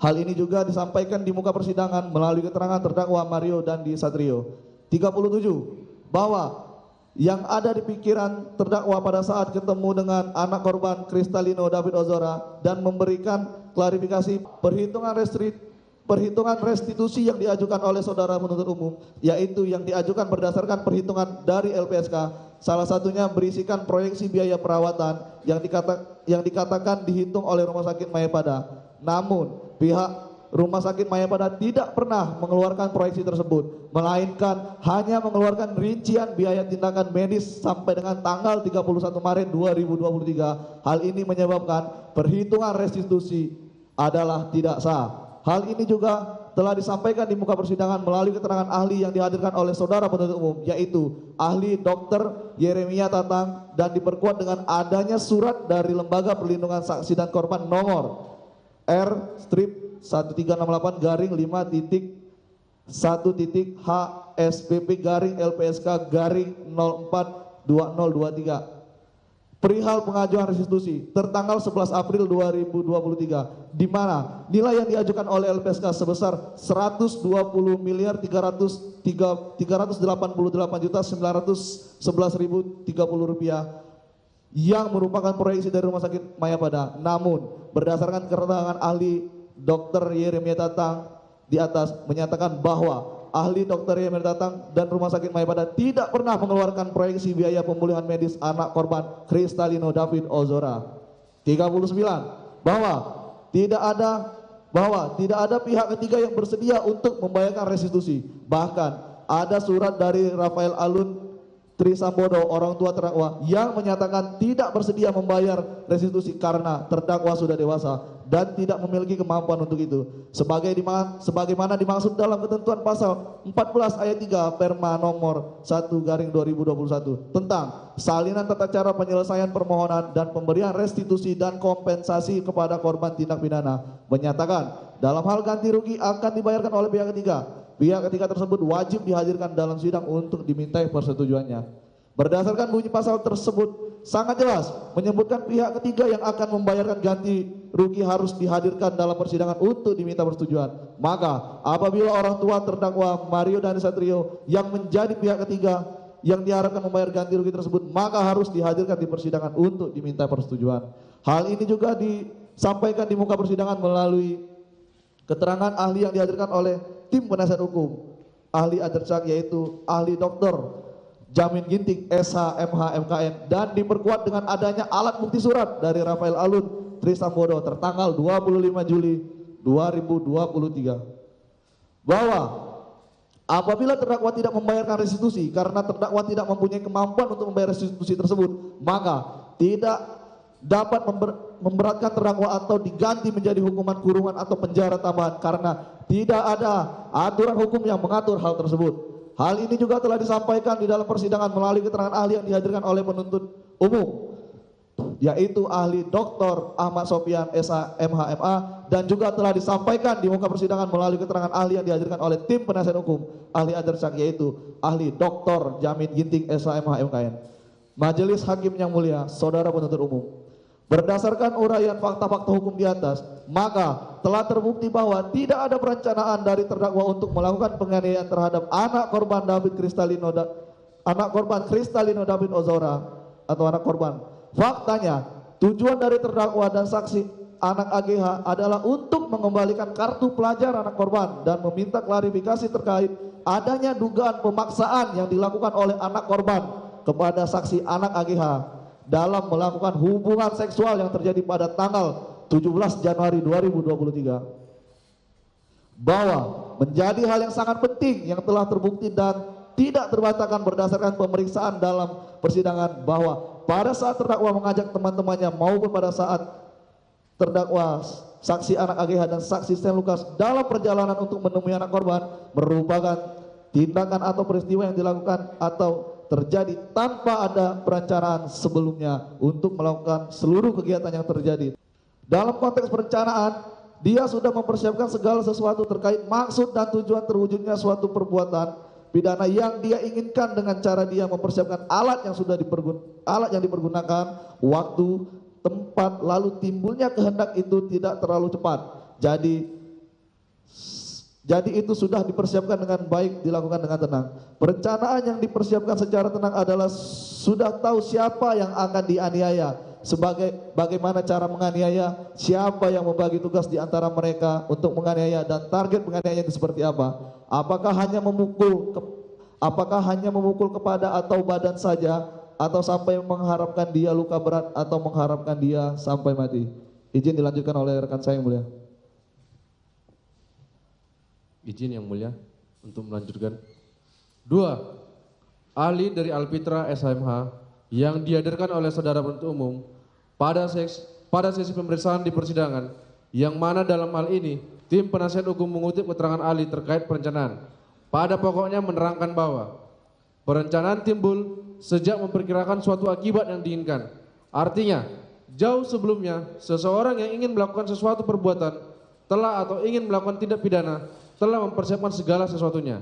Hal ini juga disampaikan di muka persidangan melalui keterangan terdakwa Mario Dendi Satrio. 37. Bahwa yang ada di pikiran terdakwa pada saat ketemu dengan anak korban Kristalino David Ozora dan memberikan klarifikasi perhitungan restitusi yang diajukan oleh saudara penuntut umum, yaitu yang diajukan berdasarkan perhitungan dari LPSK, salah satunya berisikan proyeksi biaya perawatan yang dikatakan dihitung oleh Rumah Sakit Mayapada. Namun pihak Rumah Sakit Mayapada tidak pernah mengeluarkan proyeksi tersebut, melainkan hanya mengeluarkan rincian biaya tindakan medis sampai dengan tanggal 31 Maret 2023. Hal ini menyebabkan perhitungan restitusi adalah tidak sah. Hal ini juga telah disampaikan di muka persidangan melalui keterangan ahli yang dihadirkan oleh saudara penuntut umum, yaitu ahli Dr. Yeremia Tatang, dan diperkuat dengan adanya surat dari Lembaga Perlindungan Saksi dan Korban nomor R-5-1/5-HSPP-LPSK-042023 perihal pengajuan restitusi tertanggal 11 April 2023, di mana nilai yang diajukan oleh LPSK sebesar 120.388.911.030 rupiah yang merupakan proyeksi dari Rumah Sakit Mayapada. Namun berdasarkan keterangan ahli Dr. Yeremia Tatang di atas menyatakan bahwa ahli Dr. Yeremia Tatang dan Rumah Sakit Mayapada tidak pernah mengeluarkan proyeksi biaya pemulihan medis anak korban Kristalino David Ozora. 39. Bahwa tidak ada pihak ketiga yang bersedia untuk membayarkan restitusi. Bahkan ada surat dari Rafael Alun Trisambodo, orang tua terdakwa, yang menyatakan tidak bersedia membayar restitusi karena terdakwa sudah dewasa dan tidak memiliki kemampuan untuk itu. Sebagaimana dimaksud dalam ketentuan pasal 14 ayat 3 Perma nomor 1/2021 tentang salinan tata cara penyelesaian permohonan dan pemberian restitusi dan kompensasi kepada korban tindak pidana, menyatakan dalam hal ganti rugi akan dibayarkan oleh pihak ketiga. Pihak ketiga tersebut wajib dihadirkan dalam sidang untuk dimintai persetujuannya. Berdasarkan bunyi pasal tersebut sangat jelas menyebutkan pihak ketiga yang akan membayarkan ganti rugi harus dihadirkan dalam persidangan untuk diminta persetujuan. Maka apabila orang tua terdakwa Mario Dendi Satrio yang menjadi pihak ketiga yang diharapkan membayar ganti rugi tersebut, maka harus dihadirkan di persidangan untuk diminta persetujuan. Hal ini juga disampaikan di muka persidangan melalui keterangan ahli yang dihadirkan oleh tim penasihat hukum, ahli Adercak, yaitu ahli Dr. Jamin Ginting SH MH MKN, dan diperkuat dengan adanya alat bukti surat dari Rafael Alun Trisambodo tertanggal 25 Juli 2023 bahwa apabila terdakwa tidak membayarkan restitusi karena terdakwa tidak mempunyai kemampuan untuk membayar restitusi tersebut, maka tidak dapat memberatkan terdakwa atau diganti menjadi hukuman kurungan atau penjara tambahan karena tidak ada aturan hukum yang mengatur hal tersebut. Hal ini juga telah disampaikan di dalam persidangan melalui keterangan ahli yang dihadirkan oleh penuntut umum, yaitu ahli Dr. Ahmad Sofyan SH MHMA, dan juga telah disampaikan di muka persidangan melalui keterangan ahli yang dihadirkan oleh tim penasihat hukum ahli Adarsak, yaitu ahli Dr. Jamin Ginting SH MHMKN. Majelis Hakim yang mulia, saudara penuntut umum, berdasarkan uraian fakta-fakta hukum di atas, maka telah terbukti bahwa tidak ada perencanaan dari terdakwa untuk melakukan penganiayaan terhadap anak korban Kristalino David Ozora atau anak korban. Faktanya, tujuan dari terdakwa dan saksi anak AGH adalah untuk mengembalikan kartu pelajar anak korban dan meminta klarifikasi terkait adanya dugaan pemaksaan yang dilakukan oleh anak korban kepada saksi anak AGH dalam melakukan hubungan seksual yang terjadi pada tanggal 17 Januari 2023. Bahwa menjadi hal yang sangat penting yang telah terbukti dan tidak terbantahkan berdasarkan pemeriksaan dalam persidangan, bahwa pada saat terdakwa mengajak teman-temannya maupun pada saat terdakwa saksi anak AGH dan saksi Sten Lukas dalam perjalanan untuk menemui anak korban merupakan tindakan atau peristiwa yang dilakukan atau terjadi tanpa ada perencanaan sebelumnya untuk melakukan seluruh kegiatan yang terjadi. Dalam konteks perencanaan, dia sudah mempersiapkan segala sesuatu terkait maksud dan tujuan terwujudnya suatu perbuatan pidana yang dia inginkan dengan cara dia mempersiapkan alat yang dipergunakan, waktu, tempat, lalu timbulnya kehendak itu tidak terlalu cepat. Jadi itu sudah dipersiapkan dengan baik, dilakukan dengan tenang. Perencanaan yang dipersiapkan secara tenang adalah sudah tahu siapa yang akan dianiaya, bagaimana cara menganiaya, siapa yang membagi tugas di antara mereka untuk menganiaya, dan target penganiayaan itu seperti apa. Apakah hanya memukul kepada atau badan saja, atau sampai mengharapkan dia luka berat, atau mengharapkan dia sampai mati. Izin dilanjutkan oleh rekan saya yang mulia. Izin yang mulia untuk melanjutkan. 2. Ahli dari Alpitra SHMH yang dihadirkan oleh saudara penuntut umum pada sesi pemeriksaan di persidangan, yang mana dalam hal ini tim penasihat hukum mengutip keterangan ahli terkait perencanaan. Pada pokoknya menerangkan bahwa perencanaan timbul sejak memperkirakan suatu akibat yang diinginkan. Artinya, jauh sebelumnya seseorang yang ingin melakukan sesuatu perbuatan telah atau ingin melakukan tindak pidana telah mempersiapkan segala sesuatunya.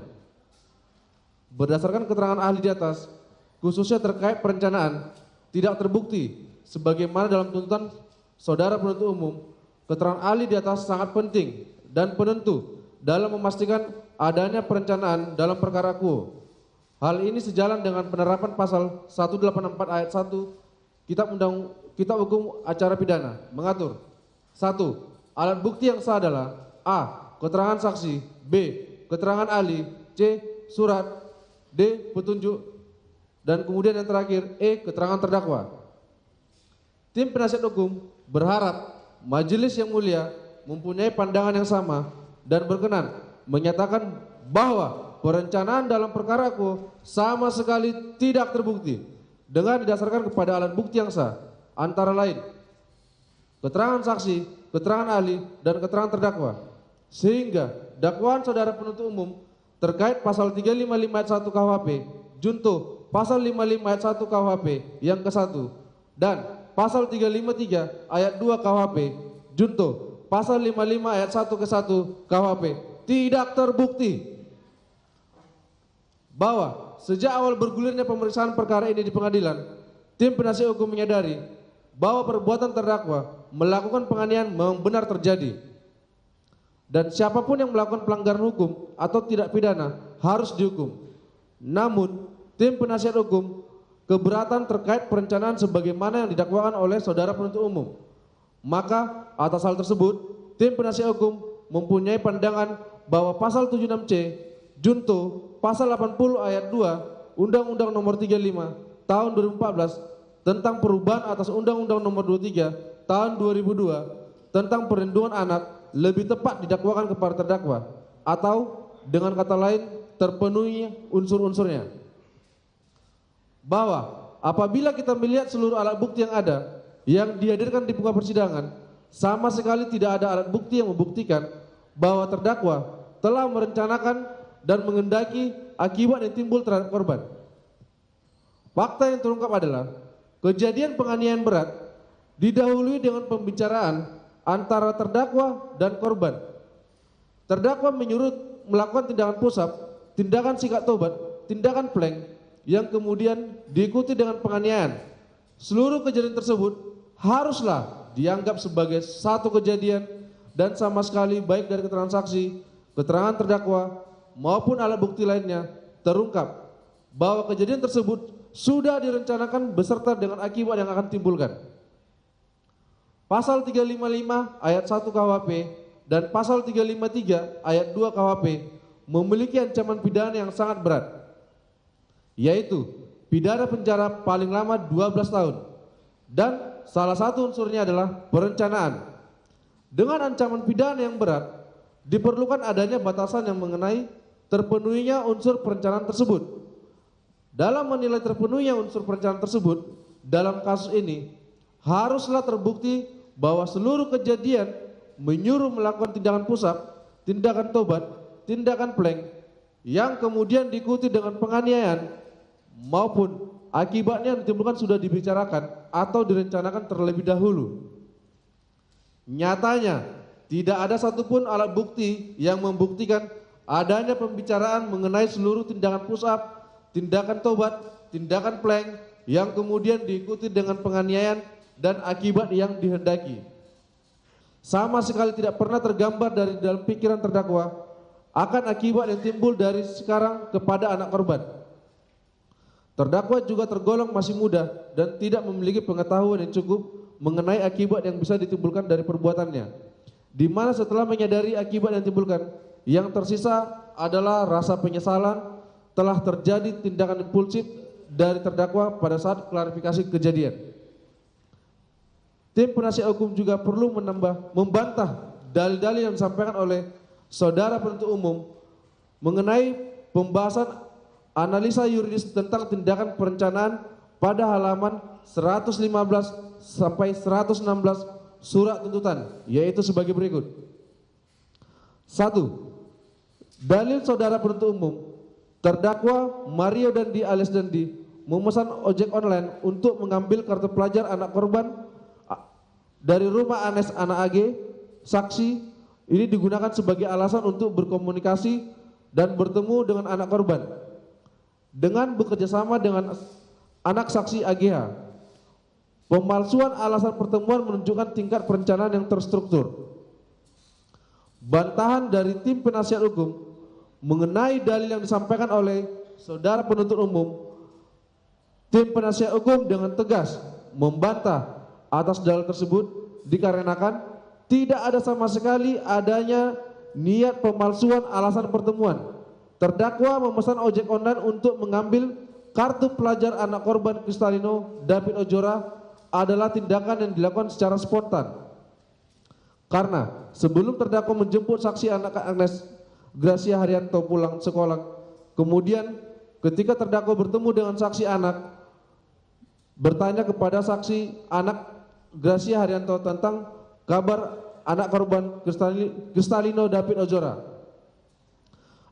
Berdasarkan keterangan ahli di atas, khususnya terkait perencanaan, tidak terbukti sebagaimana dalam tuntutan saudara penuntut umum. Keterangan ahli di atas sangat penting dan penentu dalam memastikan adanya perencanaan dalam perkara quo. Hal ini sejalan dengan penerapan pasal 184 ayat 1 Kitab Hukum Acara Pidana mengatur: 1. Alat bukti yang sah adalah A. Keterangan saksi, B. Keterangan ahli, C. Surat, D. Petunjuk, dan kemudian yang terakhir E. Keterangan terdakwa. Tim penasihat hukum berharap majelis yang mulia mempunyai pandangan yang sama dan berkenan menyatakan bahwa perencanaan dalam perkara quo sama sekali tidak terbukti dengan didasarkan kepada alat bukti yang sah, antara lain keterangan saksi, keterangan ahli, dan keterangan terdakwa. Sehingga dakwaan saudara penuntut umum terkait pasal 355 ayat 1 KUHP junto pasal 55 ayat 1 KUHP yang ke-1 dan pasal 353 ayat 2 KUHP junto pasal 55 ayat 1 ke-1 KUHP tidak terbukti. Bahwa sejak awal bergulirnya pemeriksaan perkara ini di pengadilan, tim penasihat hukum menyadari bahwa perbuatan terdakwa melakukan penganiayaan memang benar terjadi. Dan siapapun yang melakukan pelanggaran hukum atau tidak pidana harus dihukum. Namun, tim penasihat hukum keberatan terkait perencanaan sebagaimana yang didakwakan oleh saudara penuntut umum. Maka, atas hal tersebut, tim penasihat hukum mempunyai pandangan bahwa pasal 76C junto pasal 80 ayat 2 Undang-Undang Nomor 35 Tahun 2014 tentang perubahan atas Undang-Undang Nomor 23 Tahun 2002 tentang perlindungan anak lebih tepat didakwakan kepada terdakwa, atau dengan kata lain terpenuhi unsur-unsurnya. Bahwa apabila kita melihat seluruh alat bukti yang ada yang dihadirkan di muka persidangan, sama sekali tidak ada alat bukti yang membuktikan bahwa terdakwa telah merencanakan dan mengendaki akibat yang timbul terhadap korban. Fakta yang terungkap adalah kejadian penganiayaan berat didahului dengan pembicaraan antara terdakwa dan korban. Terdakwa menyuruh melakukan tindakan pusap, tindakan sikat tobat, tindakan plank yang kemudian diikuti dengan penganiayaan. Seluruh kejadian tersebut haruslah dianggap sebagai satu kejadian dan sama sekali baik dari keterangan saksi, keterangan terdakwa maupun alat bukti lainnya terungkap bahwa kejadian tersebut sudah direncanakan beserta dengan akibat yang akan timbulkan. Pasal 355 ayat 1 KUHP dan pasal 353 ayat 2 KUHP memiliki ancaman pidana yang sangat berat, yaitu pidana penjara paling lama 12 tahun dan salah satu unsurnya adalah perencanaan. Dengan ancaman pidana yang berat, diperlukan adanya batasan yang mengenai terpenuhinya unsur perencanaan tersebut. Dalam menilai terpenuhinya unsur perencanaan tersebut, dalam kasus ini haruslah terbukti bahwa seluruh kejadian menyuruh melakukan tindakan pusap, tindakan tobat, tindakan plank yang kemudian diikuti dengan penganiayaan maupun akibatnya yang ditimbulkan sudah dibicarakan atau direncanakan terlebih dahulu. Nyatanya tidak ada satupun alat bukti yang membuktikan adanya pembicaraan mengenai seluruh tindakan pusap, tindakan tobat, tindakan plank yang kemudian diikuti dengan penganiayaan dan akibat yang dihendaki. Sama sekali tidak pernah tergambar dari dalam pikiran terdakwa akan akibat yang timbul dari sekarang kepada anak korban. Terdakwa juga tergolong masih muda dan tidak memiliki pengetahuan yang cukup mengenai akibat yang bisa ditimbulkan dari perbuatannya, di mana setelah menyadari akibat yang ditimbulkan, yang tersisa adalah rasa penyesalan telah terjadi tindakan impulsif dari terdakwa pada saat klarifikasi kejadian. Tim penasihat hukum juga perlu membantah dalil-dalil yang disampaikan oleh saudara penuntut umum mengenai pembahasan analisa yuridis tentang tindakan perencanaan pada halaman 115 sampai 116 surat tuntutan, yaitu sebagai berikut. 1. Dalil saudara penuntut umum, terdakwa Mario Dandi alias Dandi memesan ojek online untuk mengambil kartu pelajar anak korban dari rumah Anes anak AG. Saksi ini digunakan sebagai alasan untuk berkomunikasi dan bertemu dengan anak korban dengan bekerjasama dengan anak saksi AGH. Pemalsuan alasan pertemuan menunjukkan tingkat perencanaan yang terstruktur. Bantahan dari tim penasihat hukum mengenai dalil yang disampaikan oleh saudara penuntut umum, tim penasihat hukum dengan tegas membantah atas dalil tersebut dikarenakan tidak ada sama sekali adanya niat pemalsuan alasan pertemuan. Terdakwa memesan ojek online untuk mengambil kartu pelajar anak korban Kristalino David Ojora adalah tindakan yang dilakukan secara spontan. Karena sebelum terdakwa menjemput saksi anak Agnes Gracia Haryanto pulang sekolah, kemudian ketika terdakwa bertemu dengan saksi anak, bertanya kepada saksi anak Gracia Haryanto tentang kabar anak korban Kristalino David Ojora.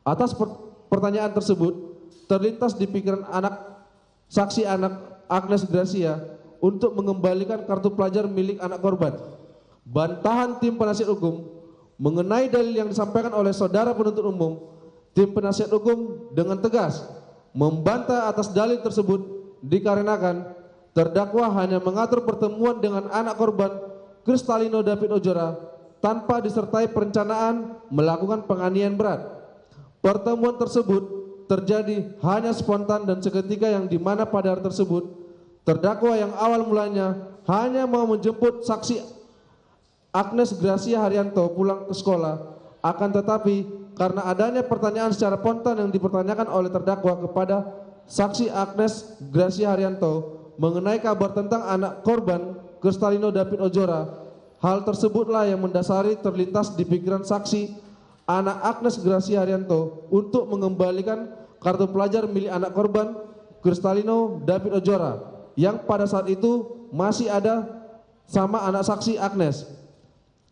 Atas pertanyaan tersebut, terlintas di pikiran saksi anak Agnes Gracia untuk mengembalikan kartu pelajar milik anak korban. Bantahan tim penasihat hukum mengenai dalil yang disampaikan oleh saudara penuntut umum, tim penasihat hukum dengan tegas membantah atas dalil tersebut dikarenakan terdakwa hanya mengatur pertemuan dengan anak korban Kristalino David Ojora tanpa disertai perencanaan melakukan penganiayaan berat. Pertemuan tersebut terjadi hanya spontan dan seketika, yang dimana pada hari tersebut terdakwa yang awal mulanya hanya mau menjemput saksi Agnes Gracia Haryanto pulang ke sekolah, akan tetapi karena adanya pertanyaan secara spontan yang dipertanyakan oleh terdakwa kepada saksi Agnes Gracia Haryanto mengenai kabar tentang anak korban Kristalino David Ojora, hal tersebutlah yang mendasari terlintas di pikiran saksi anak Agnes Gracia Haryanto untuk mengembalikan kartu pelajar milik anak korban Kristalino David Ojora yang pada saat itu masih ada sama anak saksi Agnes.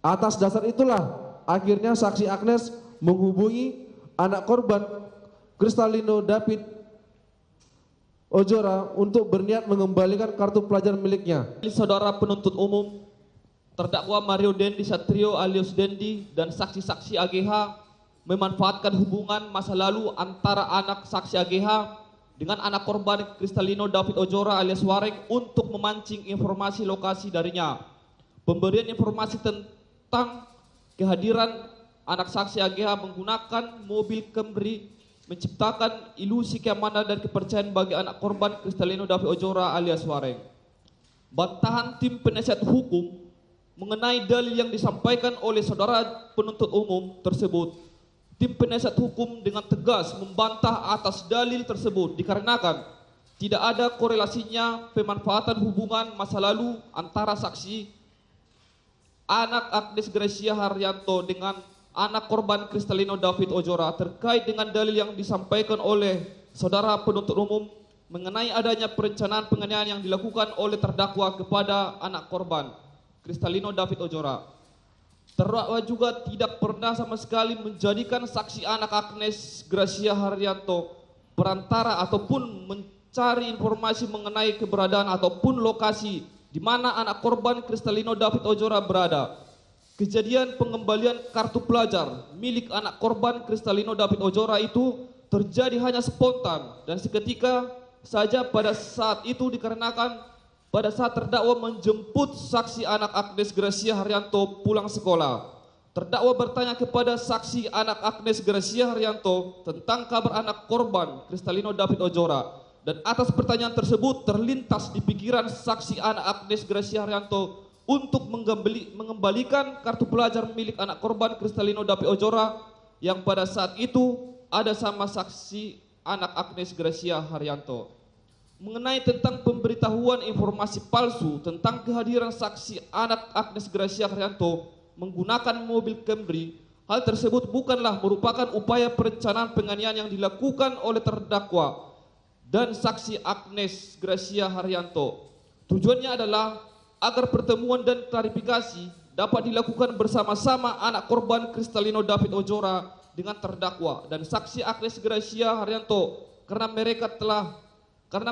Atas dasar itulah akhirnya saksi Agnes menghubungi anak korban Kristalino David Ojora untuk berniat mengembalikan kartu pelajar miliknya. Saudara penuntut umum, terdakwa Mario Dendi Satrio alias Dendi dan saksi-saksi AGH memanfaatkan hubungan masa lalu antara anak saksi AGH dengan anak korban Kristalino David Ojora alias Wareng untuk memancing informasi lokasi darinya. Pemberian informasi tentang kehadiran anak saksi AGH menggunakan mobil Camry menciptakan ilusi keamanan dan kepercayaan bagi anak korban Kristalino David Ojora alias Wareng. Bantahan tim penasihat hukum mengenai dalil yang disampaikan oleh saudara penuntut umum tersebut, tim penasihat hukum dengan tegas membantah atas dalil tersebut dikarenakan tidak ada korelasinya pemanfaatan hubungan masa lalu antara saksi anak Agnes Gracia Haryanto dengan anak korban Kristalino David Ojora terkait dengan dalil yang disampaikan oleh saudara penuntut umum mengenai adanya perencanaan penganiayaan yang dilakukan oleh terdakwa kepada anak korban Kristalino David Ojora. Terdakwa juga tidak pernah sama sekali menjadikan saksi anak Agnes Gracia Haryanto perantara ataupun mencari informasi mengenai keberadaan ataupun lokasi di mana anak korban Kristalino David Ojora berada. Kejadian pengembalian kartu pelajar milik anak korban Kristalino David Ojora itu terjadi hanya spontan dan seketika saja pada saat itu dikarenakan pada saat terdakwa menjemput saksi anak Agnes Gracia Haryanto pulang sekolah. Terdakwa bertanya kepada saksi anak Agnes Gracia Haryanto tentang kabar anak korban Kristalino David Ojora dan atas pertanyaan tersebut terlintas di pikiran saksi anak Agnes Gracia Haryanto untuk mengembalikan kartu pelajar milik anak korban Kristalino David Ojora yang pada saat itu ada sama saksi anak Agnes Gracia Haryanto. Mengenai tentang pemberitahuan informasi palsu tentang kehadiran saksi anak Agnes Gracia Haryanto menggunakan mobil Camry, hal tersebut bukanlah merupakan upaya perencanaan penganiayaan yang dilakukan oleh terdakwa dan saksi Agnes Gracia Haryanto. Tujuannya adalah agar pertemuan dan klarifikasi dapat dilakukan bersama-sama anak korban Kristalino David Ojora dengan terdakwa dan saksi Agnes Gracia Haryanto karena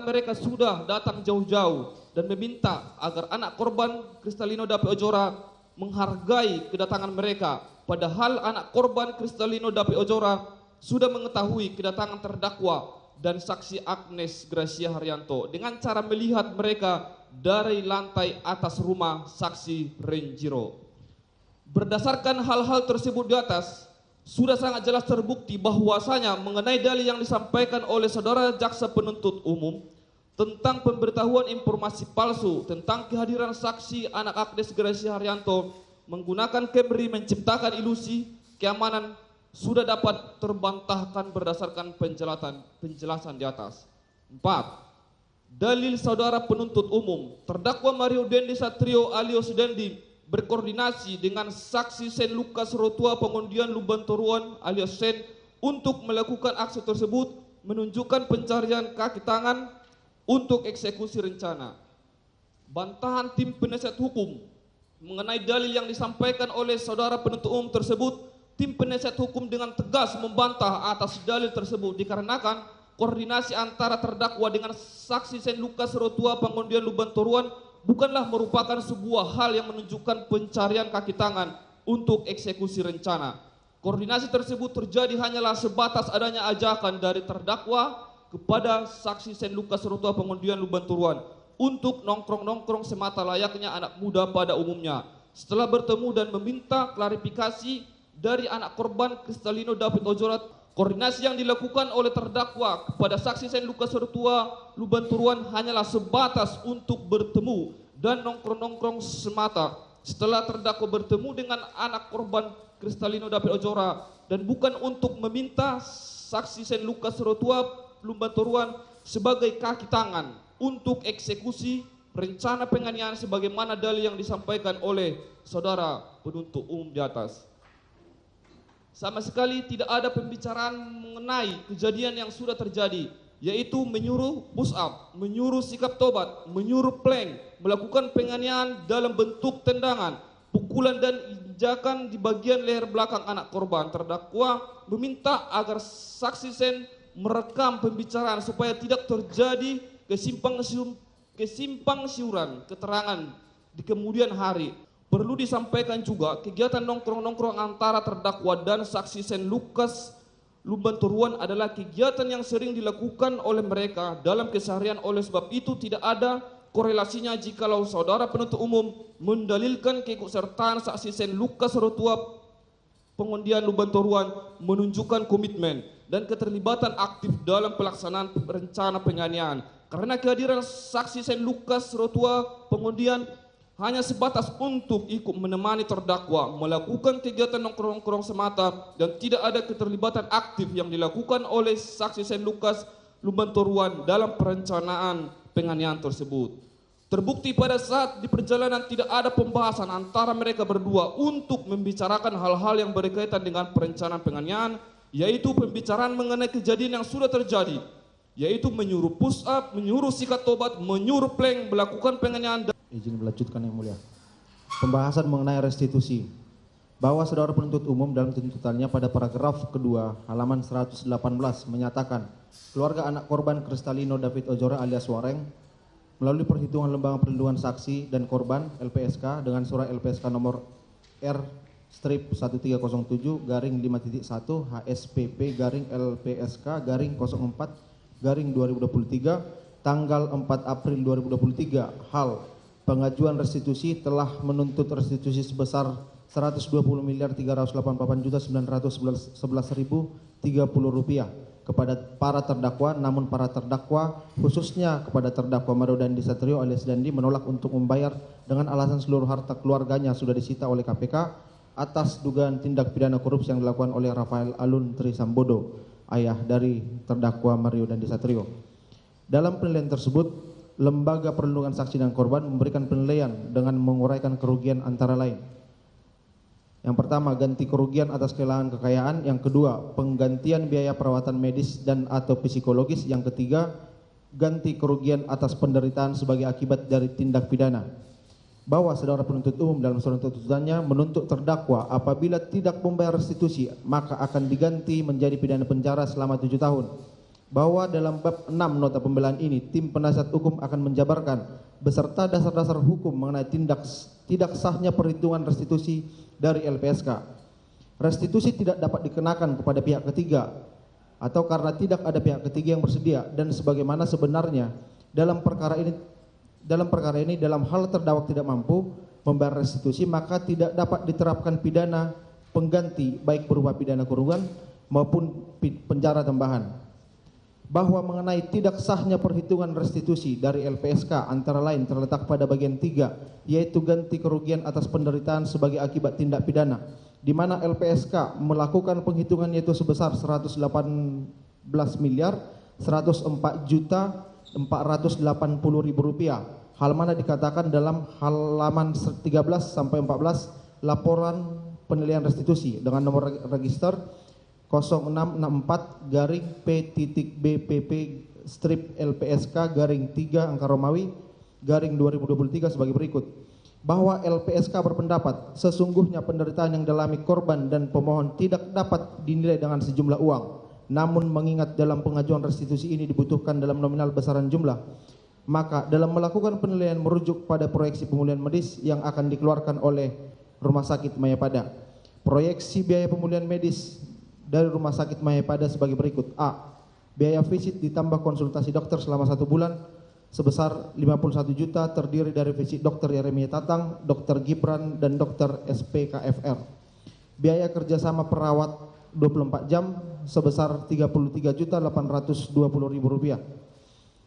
mereka sudah datang jauh-jauh dan meminta agar anak korban Kristalino David Ojora menghargai kedatangan mereka, padahal anak korban Kristalino David Ojora sudah mengetahui kedatangan terdakwa dan saksi Agnes Gracia Haryanto dengan cara melihat mereka dari lantai atas rumah saksi Renjiro. Berdasarkan hal-hal tersebut di atas, sudah sangat jelas terbukti bahwasanya mengenai dalil yang disampaikan oleh saudara jaksa penuntut umum tentang pemberitahuan informasi palsu tentang kehadiran saksi anak Agnes Gracia Haryanto menggunakan Camry menciptakan ilusi keamanan sudah dapat terbantahkan berdasarkan penjelasan di atas. 4. Dalil saudara penuntut umum, terdakwa Mario Dendi Satrio alias Dendi berkoordinasi dengan saksi Sen Lukas Rotua Pengundian Lubantoruan alias Sen untuk melakukan aksi tersebut menunjukkan pencarian kaki tangan untuk eksekusi rencana. Bantahan tim penasihat hukum mengenai dalil yang disampaikan oleh saudara penuntut umum tersebut, tim penasihat hukum dengan tegas membantah atas dalil tersebut dikarenakan koordinasi antara terdakwa dengan saksi Sen Lukas Rotua Pengundian Lubantoruan bukanlah merupakan sebuah hal yang menunjukkan pencarian kaki tangan untuk eksekusi rencana. Koordinasi tersebut terjadi hanyalah sebatas adanya ajakan dari terdakwa kepada saksi Sen Lukas Rotua Pengundian Lubantoruan untuk nongkrong-nongkrong semata layaknya anak muda pada umumnya. Setelah bertemu dan meminta klarifikasi dari anak korban Kristalino David Ojora, koordinasi yang dilakukan oleh terdakwa kepada saksi Sen Lukas Rotua Lubantoruan hanyalah sebatas untuk bertemu dan nongkrong-nongkrong semata. Setelah terdakwa bertemu dengan anak korban Kristalino David Ojora dan bukan untuk meminta saksi Sen Lukas Rotua Lubantoruan sebagai kaki tangan untuk eksekusi rencana penganiayaan sebagaimana dalil yang disampaikan oleh saudara penuntut umum di atas. Sama sekali tidak ada pembicaraan mengenai kejadian yang sudah terjadi, yaitu menyuruh push up, menyuruh sikap tobat, menyuruh plank, melakukan penganiayaan dalam bentuk tendangan, pukulan dan pijakan di bagian leher belakang anak korban. Terdakwa meminta agar saksi Sen merekam pembicaraan supaya tidak terjadi kesimpang siuran keterangan di kemudian hari. Perlu disampaikan juga kegiatan nongkrong-nongkrong antara terdakwa dan saksi Sen Lukas Lumbanturuan adalah kegiatan yang sering dilakukan oleh mereka dalam keseharian. Oleh sebab itu tidak ada korelasinya jikalau saudara penuntut umum mendalilkan keikutsertaan saksi Sen Lukas Rotua pengundian Lumbanturuan menunjukkan komitmen dan keterlibatan aktif dalam pelaksanaan rencana penganiayaan. Karena kehadiran saksi Sen Lukas Rotua pengundian hanya sebatas untuk ikut menemani terdakwa melakukan kegiatan nongkrong-nongkrong semata dan tidak ada keterlibatan aktif yang dilakukan oleh saksi Sen Lukas Lumbanturuan dalam perencanaan penganiayaan tersebut. Terbukti pada saat di perjalanan tidak ada pembahasan antara mereka berdua untuk membicarakan hal-hal yang berkaitan dengan perencanaan penganiayaan, yaitu pembicaraan mengenai kejadian yang sudah terjadi, yaitu menyuruh push up, menyuruh sikat tobat, menyuruh plank, melakukan penganiayaan. Izin melanjutkan yang mulia. Pembahasan mengenai restitusi. Bahwa saudara penuntut umum dalam tuntutannya pada paragraf kedua halaman 118 menyatakan keluarga anak korban Kristalino David Ojora alias Wareng melalui perhitungan lembaga perlindungan saksi dan korban LPSK dengan surat LPSK nomor R-1307 garing 5.1 HSPP garing LPSK garing 04 garing 2023 tanggal 4 April 2023 hal pengajuan restitusi telah menuntut restitusi sebesar 120.388.911.030 rupiah kepada para terdakwa, namun para terdakwa khususnya kepada terdakwa Mario Dandi Satrio alias Dandi menolak untuk membayar dengan alasan seluruh harta keluarganya sudah disita oleh KPK atas dugaan tindak pidana korupsi yang dilakukan oleh Rafael Alun Trisambodo, ayah dari terdakwa Mario Dandi Satrio. Dalam penilaian tersebut, Lembaga Perlindungan Saksi dan Korban memberikan penilaian dengan menguraikan kerugian antara lain. Yang pertama, ganti kerugian atas kehilangan kekayaan. Yang kedua, penggantian biaya perawatan medis dan atau psikologis. Yang ketiga, ganti kerugian atas penderitaan sebagai akibat dari tindak pidana. Bahwa saudara penuntut umum dalam surat tuntutannya menuntut terdakwa apabila tidak membayar restitusi maka akan diganti menjadi pidana penjara selama 7 tahun. Bahwa dalam bab 6 nota pembelaan ini tim penasihat hukum akan menjabarkan beserta dasar-dasar hukum mengenai tidak sahnya perhitungan restitusi dari LPSK. Restitusi tidak dapat dikenakan kepada pihak ketiga atau karena tidak ada pihak ketiga yang bersedia dan sebagaimana sebenarnya dalam perkara ini dalam hal terdakwa tidak mampu membayar restitusi maka tidak dapat diterapkan pidana pengganti baik berupa pidana kurungan maupun penjara tambahan. Bahwa mengenai tidak sahnya perhitungan restitusi dari LPSK antara lain terletak pada bagian 3 yaitu ganti kerugian atas penderitaan sebagai akibat tindak pidana di mana LPSK melakukan penghitungan yaitu sebesar 118.104.480.000 rupiah. Hal mana dikatakan dalam halaman 13 sampai 14 laporan penilaian restitusi dengan nomor register 0664 garing P.BPP strip LPSK garing 3 angka Romawi garing 2023 sebagai berikut. Bahwa LPSK berpendapat sesungguhnya penderitaan yang dialami korban dan pemohon tidak dapat dinilai dengan sejumlah uang. Namun mengingat dalam pengajuan restitusi ini dibutuhkan dalam nominal besaran jumlah, maka dalam melakukan penilaian merujuk pada proyeksi pemulihan medis yang akan dikeluarkan oleh Rumah Sakit Mayapada. Proyeksi biaya pemulihan medis dari Rumah Sakit Mayapada sebagai berikut. A. Biaya visit ditambah konsultasi dokter selama 1 bulan sebesar 51 juta terdiri dari visit dokter Yeremia Tatang, dokter Gibran, dan dokter SPKFR. Biaya kerjasama perawat 24 jam sebesar 33.820.000 rupiah.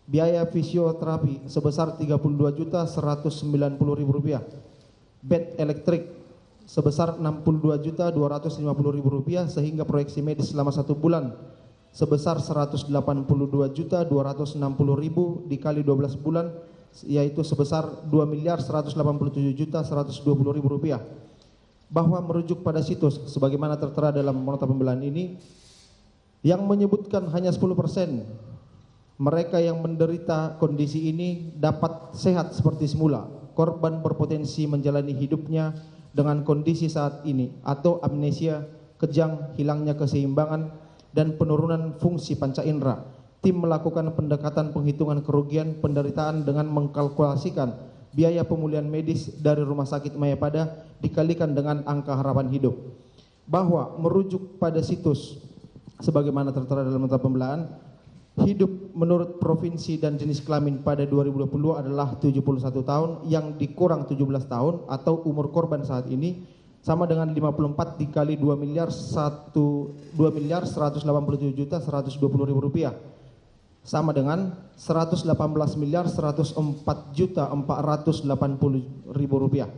Biaya fisioterapi sebesar 32.190.000 rupiah. Bed elektrik sebesar 62.250.000 rupiah sehingga proyeksi medis selama 1 bulan sebesar 182.260.000 dikali 12 bulan yaitu sebesar 2.187.120.000 rupiah. Bahwa merujuk pada situs sebagaimana tertera dalam nota pembelaan ini yang menyebutkan hanya 10% mereka yang menderita kondisi ini dapat sehat seperti semula. Korban berpotensi menjalani hidupnya dengan kondisi saat ini atau amnesia, kejang, hilangnya keseimbangan, dan penurunan fungsi panca indera. Tim melakukan pendekatan penghitungan kerugian penderitaan dengan mengkalkulasikan biaya pemulihan medis dari Rumah Sakit Mayapada dikalikan dengan angka harapan hidup. Bahwa merujuk pada situs sebagaimana tertera dalam nota pembelaan, hidup menurut provinsi dan jenis kelamin pada 2020 adalah 71 tahun yang dikurang 17 tahun atau umur korban saat ini sama dengan 54 dikali 2.187.120.000 rupiah sama dengan 118.104.480.000 rupiah.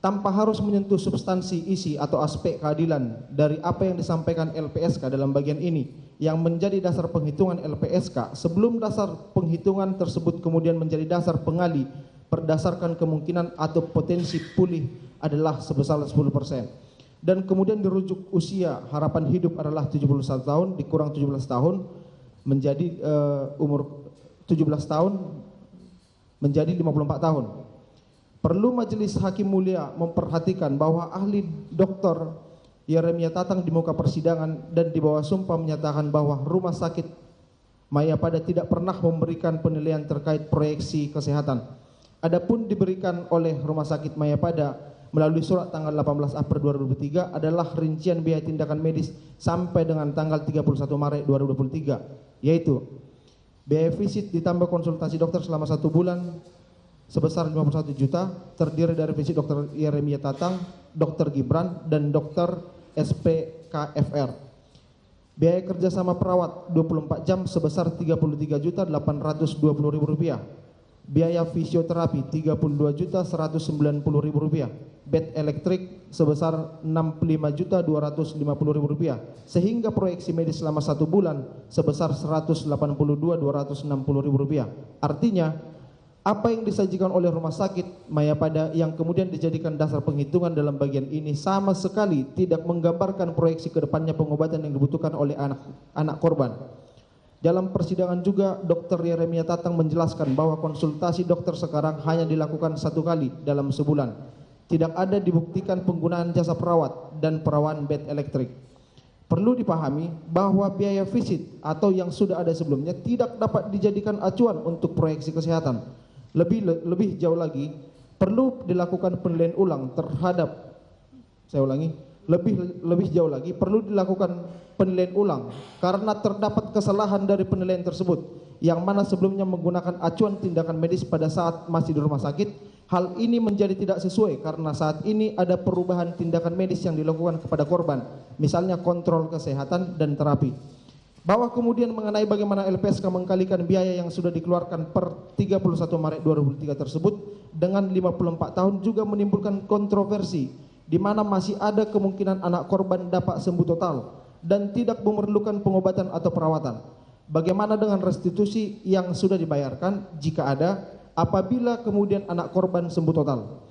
Tanpa harus menyentuh substansi isi atau aspek keadilan dari apa yang disampaikan LPSK dalam bagian ini yang menjadi dasar penghitungan LPSK sebelum dasar penghitungan tersebut kemudian menjadi dasar pengali berdasarkan kemungkinan atau potensi pulih adalah sebesar 10%. Dan kemudian dirujuk usia harapan hidup adalah 71 tahun dikurang 17 tahun menjadi umur 17 tahun menjadi 54 tahun. Perlu Majelis Hakim Mulia memperhatikan bahwa ahli Dr. Yeremia Tatang di muka persidangan dan di bawah sumpah menyatakan bahwa Rumah Sakit Mayapada tidak pernah memberikan penilaian terkait proyeksi kesehatan. Adapun diberikan oleh Rumah Sakit Mayapada melalui surat tanggal 18 April 2023 adalah rincian biaya tindakan medis sampai dengan tanggal 31 Maret 2023, yaitu biaya visit ditambah konsultasi dokter selama 1 bulan sebesar 51 juta, terdiri dari visit Dr. Yeremia Tatang, Dr. Gibran, dan Dr. SPKFR. Biaya kerjasama perawat 24 jam sebesar 33.820.000 rupiah. Biaya fisioterapi 32.190.000 rupiah. Bed elektrik sebesar 65.250.000 rupiah. Sehingga proyeksi medis selama 1 bulan sebesar 182.260.000 rupiah. Artinya, apa yang disajikan oleh Rumah Sakit Mayapada yang kemudian dijadikan dasar penghitungan dalam bagian ini sama sekali tidak menggambarkan proyeksi ke depannya pengobatan yang dibutuhkan oleh anak korban. Dalam persidangan juga Dr. Yeremia Tatang menjelaskan bahwa konsultasi dokter sekarang hanya dilakukan 1 kali dalam sebulan. Tidak ada dibuktikan penggunaan jasa perawat dan perawaan bed elektrik. Perlu dipahami bahwa biaya visit atau yang sudah ada sebelumnya tidak dapat dijadikan acuan untuk proyeksi kesehatan. Lebih jauh lagi, perlu dilakukan penilaian ulang terhadap, saya ulangi, lebih jauh lagi, perlu dilakukan penilaian ulang karena terdapat kesalahan dari penilaian tersebut, yang mana sebelumnya menggunakan acuan tindakan medis pada saat masih di rumah sakit. Hal ini menjadi tidak sesuai karena saat ini ada perubahan tindakan medis yang dilakukan kepada korban, misalnya kontrol kesehatan dan terapi. Bahwa kemudian mengenai bagaimana LPSK mengkalikan biaya yang sudah dikeluarkan per 31 Maret 2003 tersebut dengan 54 tahun juga menimbulkan kontroversi, di mana masih ada kemungkinan anak korban dapat sembuh total dan tidak memerlukan pengobatan atau perawatan. Bagaimana dengan restitusi yang sudah dibayarkan jika ada, apabila kemudian anak korban sembuh total?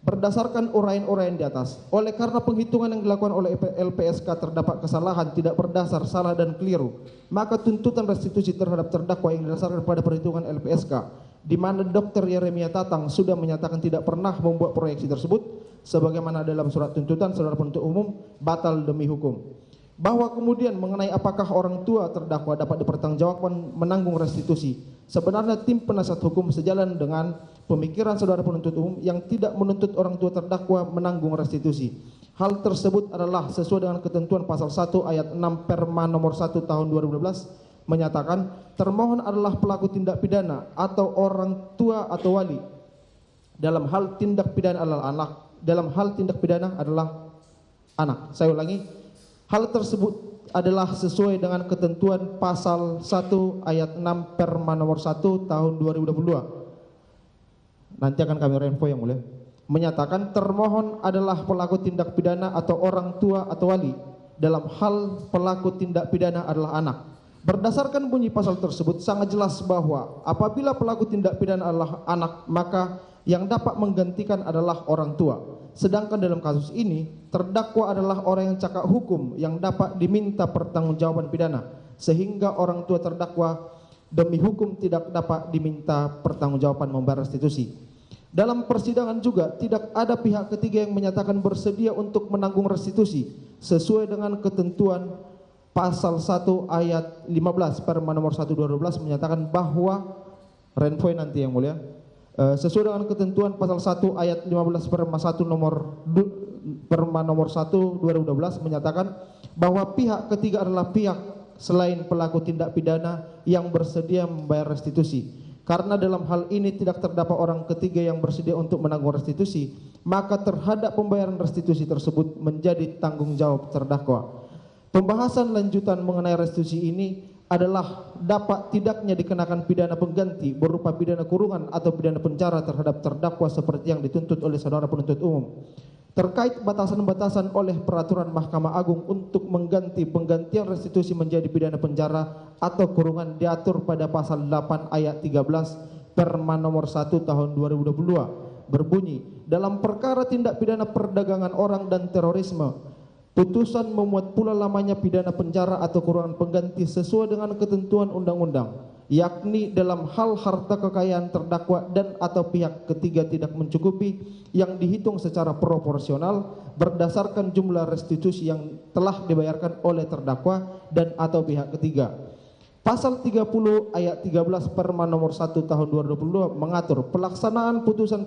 Berdasarkan uraian-uraian di atas, oleh karena penghitungan yang dilakukan oleh LPSK terdapat kesalahan tidak berdasar, salah dan keliru, maka tuntutan restitusi terhadap terdakwa yang didasarkan pada perhitungan LPSK, di mana Dr. Yeremia Tatang sudah menyatakan tidak pernah membuat proyeksi tersebut, sebagaimana dalam surat tuntutan saudara penuntut umum, batal demi hukum. Bahwa kemudian mengenai apakah orang tua terdakwa dapat dipertanggungjawabkan menanggung restitusi, sebenarnya tim penasihat hukum sejalan dengan pemikiran saudara penuntut umum yang tidak menuntut orang tua terdakwa menanggung restitusi. Hal tersebut adalah sesuai dengan ketentuan pasal 1 ayat 6 Perma nomor 1 tahun 2012 menyatakan termohon adalah pelaku tindak pidana atau orang tua atau wali. Dalam hal tindak pidana adalah anak, dalam hal tindak pidana adalah anak. Saya ulangi. Hal tersebut adalah sesuai dengan ketentuan pasal 1 ayat 6 Perma nomor 1 tahun 2022. Nanti akan kami reinfo yang mulia. Menyatakan termohon adalah pelaku tindak pidana atau orang tua atau wali. Dalam hal pelaku tindak pidana adalah anak. Berdasarkan bunyi pasal tersebut sangat jelas bahwa apabila pelaku tindak pidana adalah anak, maka yang dapat menggantikan adalah orang tua. Sedangkan dalam kasus ini, terdakwa adalah orang yang cakap hukum yang dapat diminta pertanggungjawaban pidana, sehingga orang tua terdakwa demi hukum tidak dapat diminta pertanggungjawaban membayar restitusi. Dalam persidangan juga tidak ada pihak ketiga yang menyatakan bersedia untuk menanggung restitusi sesuai dengan ketentuan pasal 1 ayat 15 Perma nomor 1 2012 menyatakan bahwa Renvoy nanti yang mulia sesuai dengan ketentuan pasal 1 ayat 15 Perma 1 Perma nomor 1 2012 menyatakan bahwa pihak ketiga adalah pihak selain pelaku tindak pidana yang bersedia membayar restitusi. Karena dalam hal ini tidak terdapat orang ketiga yang bersedia untuk menanggung restitusi, maka terhadap pembayaran restitusi tersebut menjadi tanggung jawab terdakwa. Pembahasan lanjutan mengenai restitusi ini adalah dapat tidaknya dikenakan pidana pengganti berupa pidana kurungan atau pidana penjara terhadap terdakwa seperti yang dituntut oleh saudara penuntut umum. Terkait batasan-batasan oleh peraturan Mahkamah Agung untuk mengganti penggantian restitusi menjadi pidana penjara atau kurungan diatur pada pasal 8 ayat 13 Perma nomor 1 tahun 2022 berbunyi, dalam perkara tindak pidana perdagangan orang dan terorisme, putusan memuat pula lamanya pidana penjara atau kurungan pengganti sesuai dengan ketentuan undang-undang, yakni dalam hal harta kekayaan terdakwa dan atau pihak ketiga tidak mencukupi yang dihitung secara proporsional berdasarkan jumlah restitusi yang telah dibayarkan oleh terdakwa dan atau pihak ketiga. Pasal 30 ayat 13 Perma nomor 1 tahun 2022 mengatur pelaksanaan putusan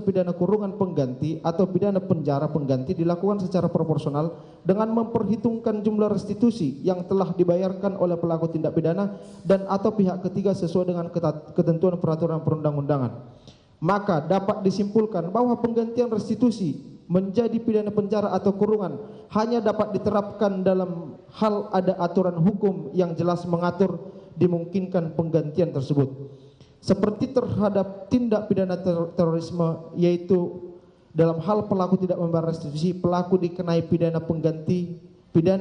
pidana kurungan pengganti atau pidana penjara pengganti dilakukan secara proporsional dengan memperhitungkan jumlah restitusi yang telah dibayarkan oleh pelaku tindak pidana dan atau pihak ketiga sesuai dengan ketentuan peraturan perundang-undangan. Maka dapat disimpulkan bahwa penggantian restitusi menjadi pidana penjara atau kurungan hanya dapat diterapkan dalam hal ada aturan hukum yang jelas mengatur dimungkinkan penggantian tersebut. Seperti terhadap tindak pidana terorisme, yaitu dalam hal pelaku tidak membayar restitusi, pelaku dikenai pidana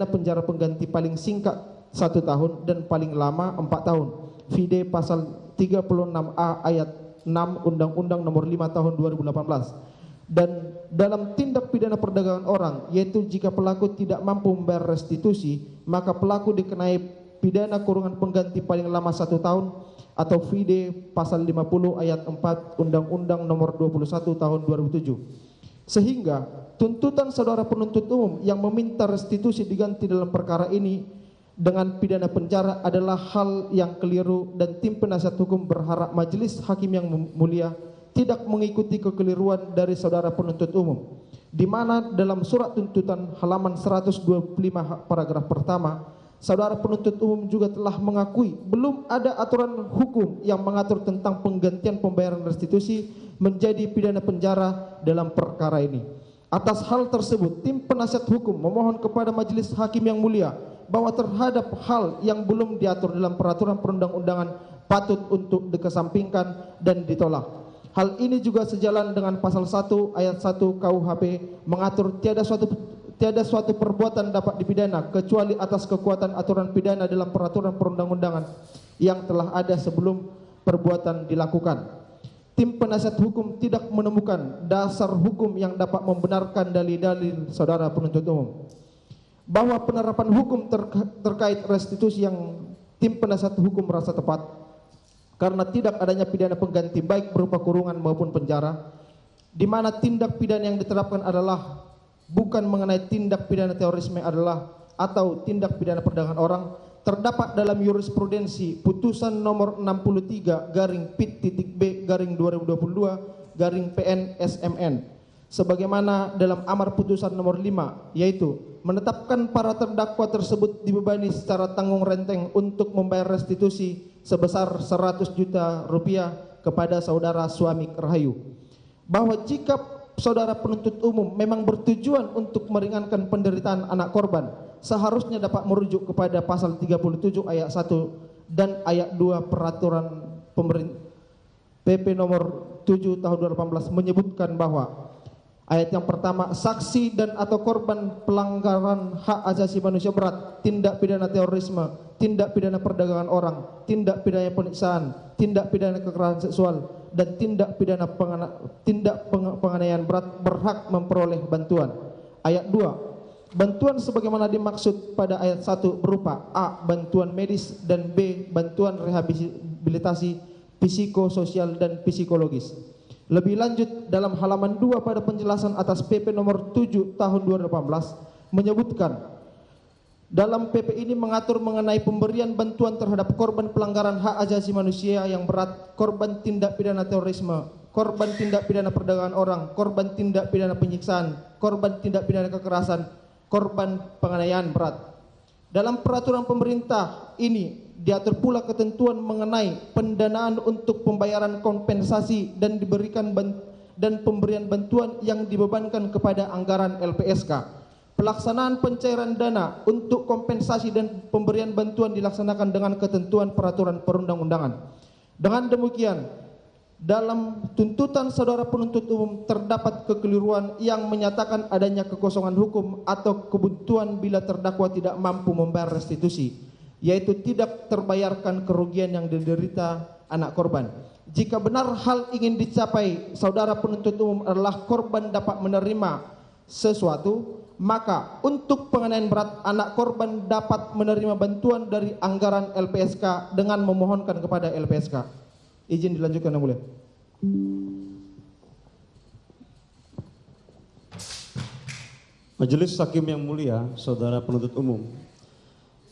penjara pengganti paling singkat 1 tahun dan paling lama 4 tahun. Vide pasal 36A ayat 6 Undang-Undang nomor 5 tahun 2018. Dan dalam tindak pidana perdagangan orang, yaitu jika pelaku tidak mampu membayar restitusi, maka pelaku dikenai pidana kurungan pengganti paling lama 1 tahun atau vide pasal 50 ayat 4 Undang-Undang nomor 21 tahun 2007. Sehingga tuntutan saudara penuntut umum yang meminta restitusi diganti dalam perkara ini dengan pidana penjara adalah hal yang keliru, dan tim penasihat hukum berharap majelis hakim yang mulia tidak mengikuti kekeliruan dari saudara penuntut umum, di mana dalam surat tuntutan halaman 125 paragraf pertama, saudara penuntut umum juga telah mengakui belum ada aturan hukum yang mengatur tentang penggantian pembayaran restitusi menjadi pidana penjara dalam perkara ini. Atas hal tersebut, tim penasihat hukum memohon kepada majelis hakim yang mulia bahwa terhadap hal yang belum diatur dalam peraturan perundang-undangan patut untuk dikesampingkan dan ditolak. Hal ini juga sejalan dengan pasal 1 ayat 1 KUHP mengatur tiada suatu perbuatan dapat dipidana kecuali atas kekuatan aturan pidana dalam peraturan perundang-undangan yang telah ada sebelum perbuatan dilakukan. Tim penasihat hukum tidak menemukan dasar hukum yang dapat membenarkan dalil-dalil saudara penuntut umum bahwa penerapan hukum terkait restitusi yang tim penasihat hukum merasa tepat karena tidak adanya pidana pengganti baik berupa kurungan maupun penjara, di mana tindak pidana yang diterapkan adalah bukan mengenai tindak pidana terorisme adalah atau tindak pidana perdagangan orang, terdapat dalam jurisprudensi putusan nomor 63/P/B/2022/PN/SMN sebagaimana dalam amar putusan nomor 5, yaitu menetapkan para terdakwa tersebut dibebani secara tanggung renteng untuk membayar restitusi sebesar 100 juta rupiah kepada saudara Suamik Rahayu, bahwa jika saudara penuntut umum memang bertujuan untuk meringankan penderitaan anak korban, seharusnya dapat merujuk kepada pasal 37 ayat 1 dan ayat 2 peraturan pemerintah PP nomor 7 tahun 2018 menyebutkan bahwa ayat yang pertama, saksi dan atau korban pelanggaran hak asasi manusia berat, tindak pidana terorisme, tindak pidana perdagangan orang, tindak pidana penyiksaan, tindak pidana kekerasan seksual, dan tindak pidana penganiayaan berat berhak memperoleh bantuan. Ayat 2, bantuan sebagaimana dimaksud pada ayat 1 berupa A. bantuan medis dan B. bantuan rehabilitasi psikososial dan psikologis. Lebih lanjut, dalam halaman 2 pada penjelasan atas PP nomor 7 tahun 2018 menyebutkan, dalam PP ini mengatur mengenai pemberian bantuan terhadap korban pelanggaran hak asasi manusia yang berat, korban tindak pidana terorisme, korban tindak pidana perdagangan orang, korban tindak pidana penyiksaan, korban tindak pidana kekerasan, korban penganiayaan berat. Dalam peraturan pemerintah ini diatur pula ketentuan mengenai pendanaan untuk pembayaran kompensasi dan pemberian bantuan yang dibebankan kepada anggaran LPSK. Pelaksanaan pencairan dana untuk kompensasi dan pemberian bantuan dilaksanakan dengan ketentuan peraturan perundang-undangan. Dengan demikian, dalam tuntutan saudara penuntut umum terdapat kekeliruan yang menyatakan adanya kekosongan hukum atau kebuntuan bila terdakwa tidak mampu membayar restitusi, yaitu tidak terbayarkan kerugian yang diderita anak korban. Jika benar hal ingin dicapai, saudara penuntut umum adalah korban dapat menerima sesuatu, maka untuk penganiayaan berat, anak korban dapat menerima bantuan dari anggaran LPSK dengan memohonkan kepada LPSK. Izin dilanjutkan yang mulia. Majelis Hakim yang mulia, saudara penuntut umum,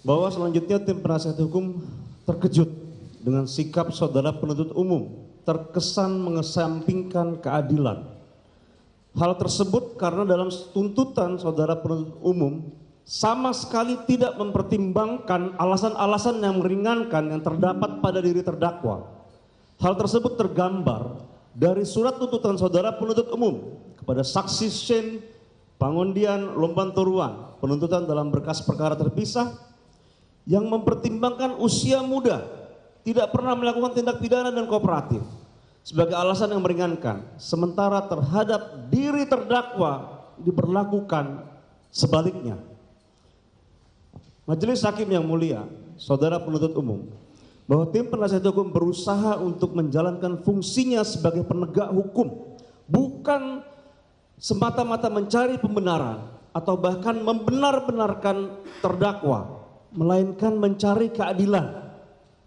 bahwa selanjutnya tim penasihat hukum terkejut dengan sikap saudara penuntut umum terkesan mengesampingkan keadilan. Hal tersebut karena dalam tuntutan saudara penuntut umum sama sekali tidak mempertimbangkan alasan-alasan yang meringankan yang terdapat pada diri terdakwa. Hal tersebut tergambar dari surat tuntutan saudara penuntut umum kepada saksi Shane Pangondian Lombantoruan, penuntutan dalam berkas perkara terpisah, yang mempertimbangkan usia muda, tidak pernah melakukan tindak pidana dan kooperatif sebagai alasan yang meringankan, sementara terhadap diri terdakwa diberlakukan sebaliknya. Majelis Hakim yang mulia, saudara penuntut umum, bahwa tim penasihat hukum berusaha untuk menjalankan fungsinya sebagai penegak hukum, bukan semata-mata mencari pembenaran atau bahkan membenar-benarkan terdakwa, melainkan mencari keadilan.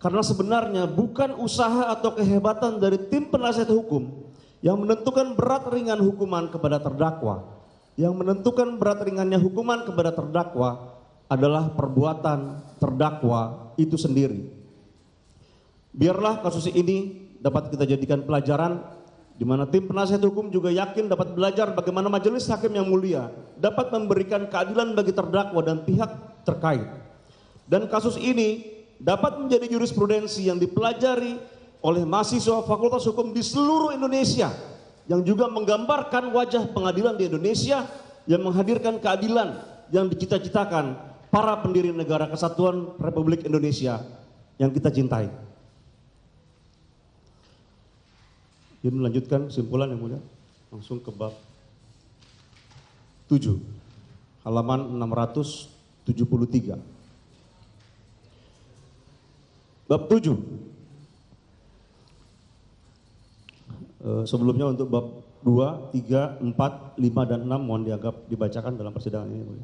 Karena sebenarnya bukan usaha atau kehebatan dari tim penasihat hukum yang menentukan berat ringan hukuman kepada terdakwa. Yang menentukan berat ringannya hukuman kepada terdakwa adalah perbuatan terdakwa itu sendiri. Biarlah kasus ini dapat kita jadikan pelajaran, di mana tim penasihat hukum juga yakin dapat belajar bagaimana majelis hakim yang mulia dapat memberikan keadilan bagi terdakwa dan pihak terkait. Dan kasus ini dapat menjadi jurisprudensi yang dipelajari oleh mahasiswa Fakultas Hukum di seluruh Indonesia, yang juga menggambarkan wajah pengadilan di Indonesia yang menghadirkan keadilan yang dicita-citakan para pendiri negara kesatuan Republik Indonesia yang kita cintai. Jadi melanjutkan kesimpulan yang mulia, langsung ke bab 7, halaman 673. Bab 7. Sebelumnya untuk bab 2, 3, 4, 5, dan 6 mohon dianggap dibacakan dalam persidangan ini.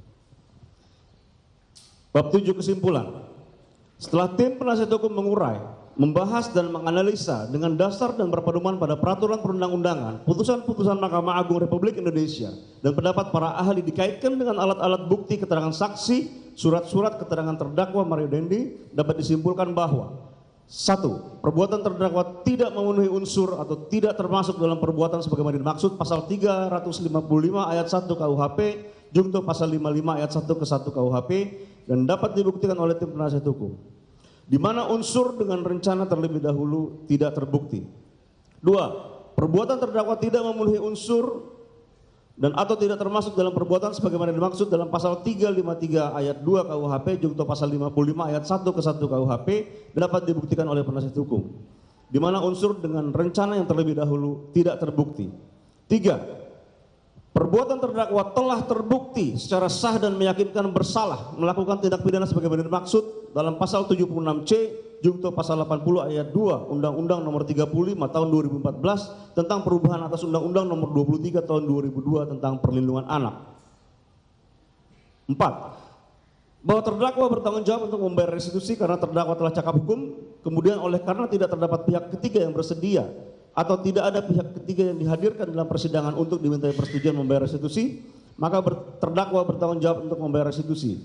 Bab 7 kesimpulan. Setelah tim penasihat hukum mengurai, membahas dan menganalisa dengan dasar dan berpedoman pada peraturan perundang-undangan, putusan-putusan Mahkamah Agung Republik Indonesia, dan pendapat para ahli dikaitkan dengan alat-alat bukti keterangan saksi, surat-surat keterangan terdakwa Mario Dendi, dapat disimpulkan bahwa 1. Perbuatan terdakwa tidak memenuhi unsur atau tidak termasuk dalam perbuatan sebagaimana dimaksud pasal 355 ayat 1 KUHP, junto pasal 55 ayat 1 ke 1 KUHP, dan dapat dibuktikan oleh tim penasihat hukum, di mana unsur dengan rencana terlebih dahulu tidak terbukti. 2. Perbuatan terdakwa tidak memenuhi unsur dan atau tidak termasuk dalam perbuatan sebagaimana dimaksud dalam pasal 353 ayat 2 KUHP junto pasal 55 ayat 1 ke 1 KUHP dan dapat dibuktikan oleh penasihat hukum, di mana unsur dengan rencana yang terlebih dahulu tidak terbukti. 3. Perbuatan terdakwa telah terbukti secara sah dan meyakinkan bersalah melakukan tindak pidana sebagaimana dimaksud dalam pasal 76C junto pasal 80 ayat 2 Undang-Undang nomor 35 tahun 2014 tentang perubahan atas Undang-Undang nomor 23 tahun 2002 tentang perlindungan anak. 4. bahwa terdakwa bertanggung jawab untuk membayar restitusi karena terdakwa telah cakap hukum, kemudian karena tidak terdapat pihak ketiga yang bersedia atau tidak ada pihak ketiga yang dihadirkan dalam persidangan untuk dimintai persetujuan membayar restitusi, maka terdakwa bertanggung jawab untuk membayar restitusi.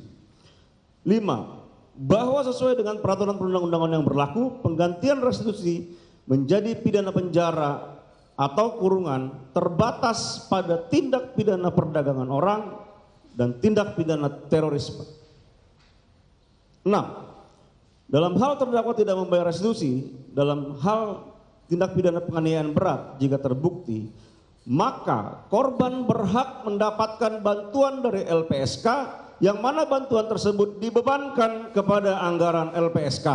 5. Bahwa sesuai dengan peraturan perundang-undangan yang berlaku, penggantian restitusi menjadi pidana penjara atau kurungan terbatas pada tindak pidana perdagangan orang dan tindak pidana terorisme. 6. Dalam hal terdakwa tidak membayar restitusi, dalam hal tindak pidana penganiayaan berat jika terbukti, maka korban berhak mendapatkan bantuan dari LPSK yang mana bantuan tersebut dibebankan kepada anggaran LPSK.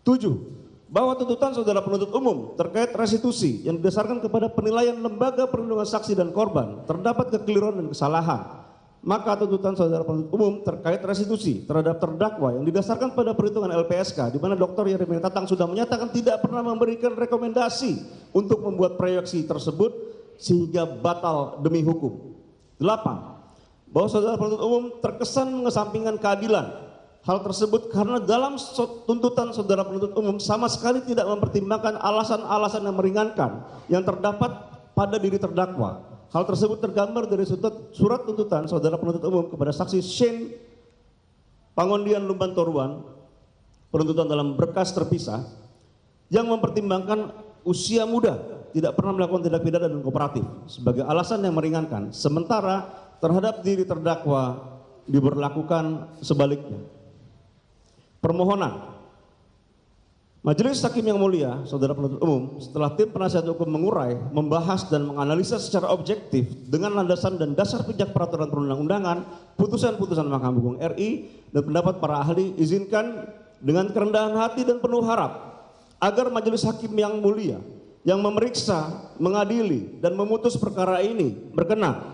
7. Bahwa tuntutan saudara penuntut umum terkait restitusi yang didasarkan kepada penilaian lembaga perlindungan saksi dan korban terdapat kekeliruan dan kesalahan, maka tuntutan saudara penuntut umum terkait restitusi terhadap terdakwa yang didasarkan pada perhitungan LPSK, di mana Dr. Yeremia Tatang sudah menyatakan tidak pernah memberikan rekomendasi untuk membuat proyeksi tersebut sehingga batal demi hukum. 8. Bahwa saudara penuntut umum terkesan mengesampingkan keadilan. Hal tersebut karena dalam tuntutan saudara penuntut umum sama sekali tidak mempertimbangkan alasan-alasan yang meringankan yang terdapat pada diri terdakwa. Hal tersebut tergambar dari surat tuntutan saudara penuntut umum kepada saksi Shane Pangondian Lumban Toruan, penuntutan dalam berkas terpisah, yang mempertimbangkan usia muda, tidak pernah melakukan tindak pidana dan kooperatif sebagai alasan yang meringankan, sementara terhadap diri terdakwa diberlakukan sebaliknya. Permohonan. Majelis Hakim yang mulia, saudara penuntut umum, setelah tim penasihat hukum mengurai, membahas dan menganalisa secara objektif dengan landasan dan dasar pijak peraturan perundang-undangan, putusan-putusan Mahkamah Agung RI dan pendapat para ahli, izinkan dengan kerendahan hati dan penuh harap agar Majelis Hakim yang mulia yang memeriksa, mengadili dan memutus perkara ini berkenan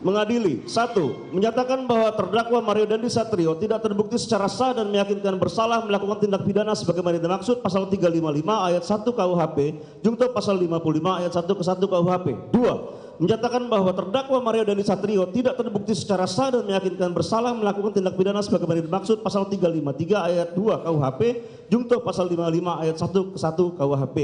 mengadili. 1. Menyatakan bahwa terdakwa Mario Dandi Satrio tidak terbukti secara sah dan meyakinkan bersalah melakukan tindak pidana sebagaimana dimaksud pasal 355 ayat 1 KUHP junto pasal 55 ayat 1 ke 1 KUHP. 2. Menyatakan bahwa terdakwa Mario Dandi Satrio tidak terbukti secara sah dan meyakinkan bersalah melakukan tindak pidana sebagaimana dimaksud pasal 353 ayat 2 KUHP junto pasal 55 ayat 1 ke 1 KUHP.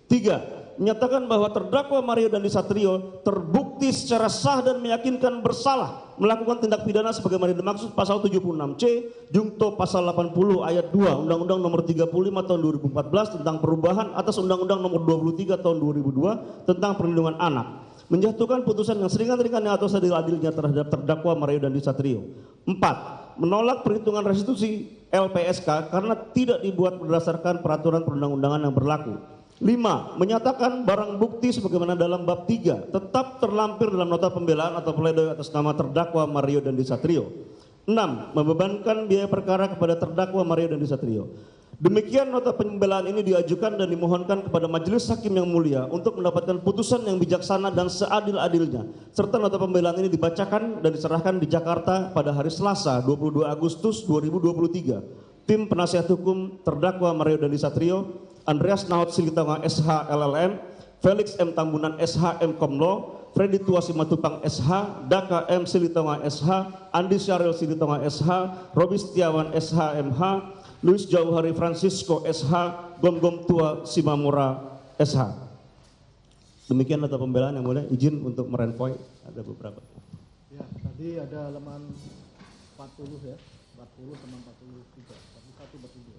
3. Menyatakan bahwa terdakwa Mario Dandi Satrio terbukti secara sah dan meyakinkan bersalah melakukan tindak pidana sebagaimana dimaksud pasal 76C junto pasal 80 ayat 2 Undang-Undang Nomor 35 Tahun 2014 tentang perubahan atas Undang-Undang Nomor 23 Tahun 2002 tentang perlindungan anak, menjatuhkan putusan yang seringan-ringannya atau seadil-adilnya terhadap terdakwa Mario Dandi Satrio. 4. Menolak perhitungan restitusi LPSK karena tidak dibuat berdasarkan peraturan perundang-undangan yang berlaku. 5. Menyatakan barang bukti sebagaimana dalam bab 3 tetap terlampir dalam nota pembelaan atau pledoi atas nama terdakwa Mario Dandi Satrio. 6. Membebankan biaya perkara kepada terdakwa Mario Dandi Satrio. Demikian nota pembelaan ini diajukan dan dimohonkan kepada Majelis Hakim yang mulia untuk mendapatkan putusan yang bijaksana dan seadil-adilnya, serta nota pembelaan ini dibacakan dan diserahkan di Jakarta pada hari Selasa 22 Agustus 2023. Tim penasihat hukum terdakwa Mario Dandi Satrio, Andreas Nahot Silitonga SH LLM, Felix M. Tambunan SH M. Komlo, Freddy Tua Simatupang SH, Daka M. Silitonga SH, Andi Syaril Silitonga SH, Robi Setiawan SH MH, Luis Jauhari Francisco SH, Gom Tua Simamura SH. Demikian nota pembelaan yang mulia, izin untuk merenpoi ada beberapa. Ya, tadi ada halaman 40 ya, 40 sama 43, 41 42.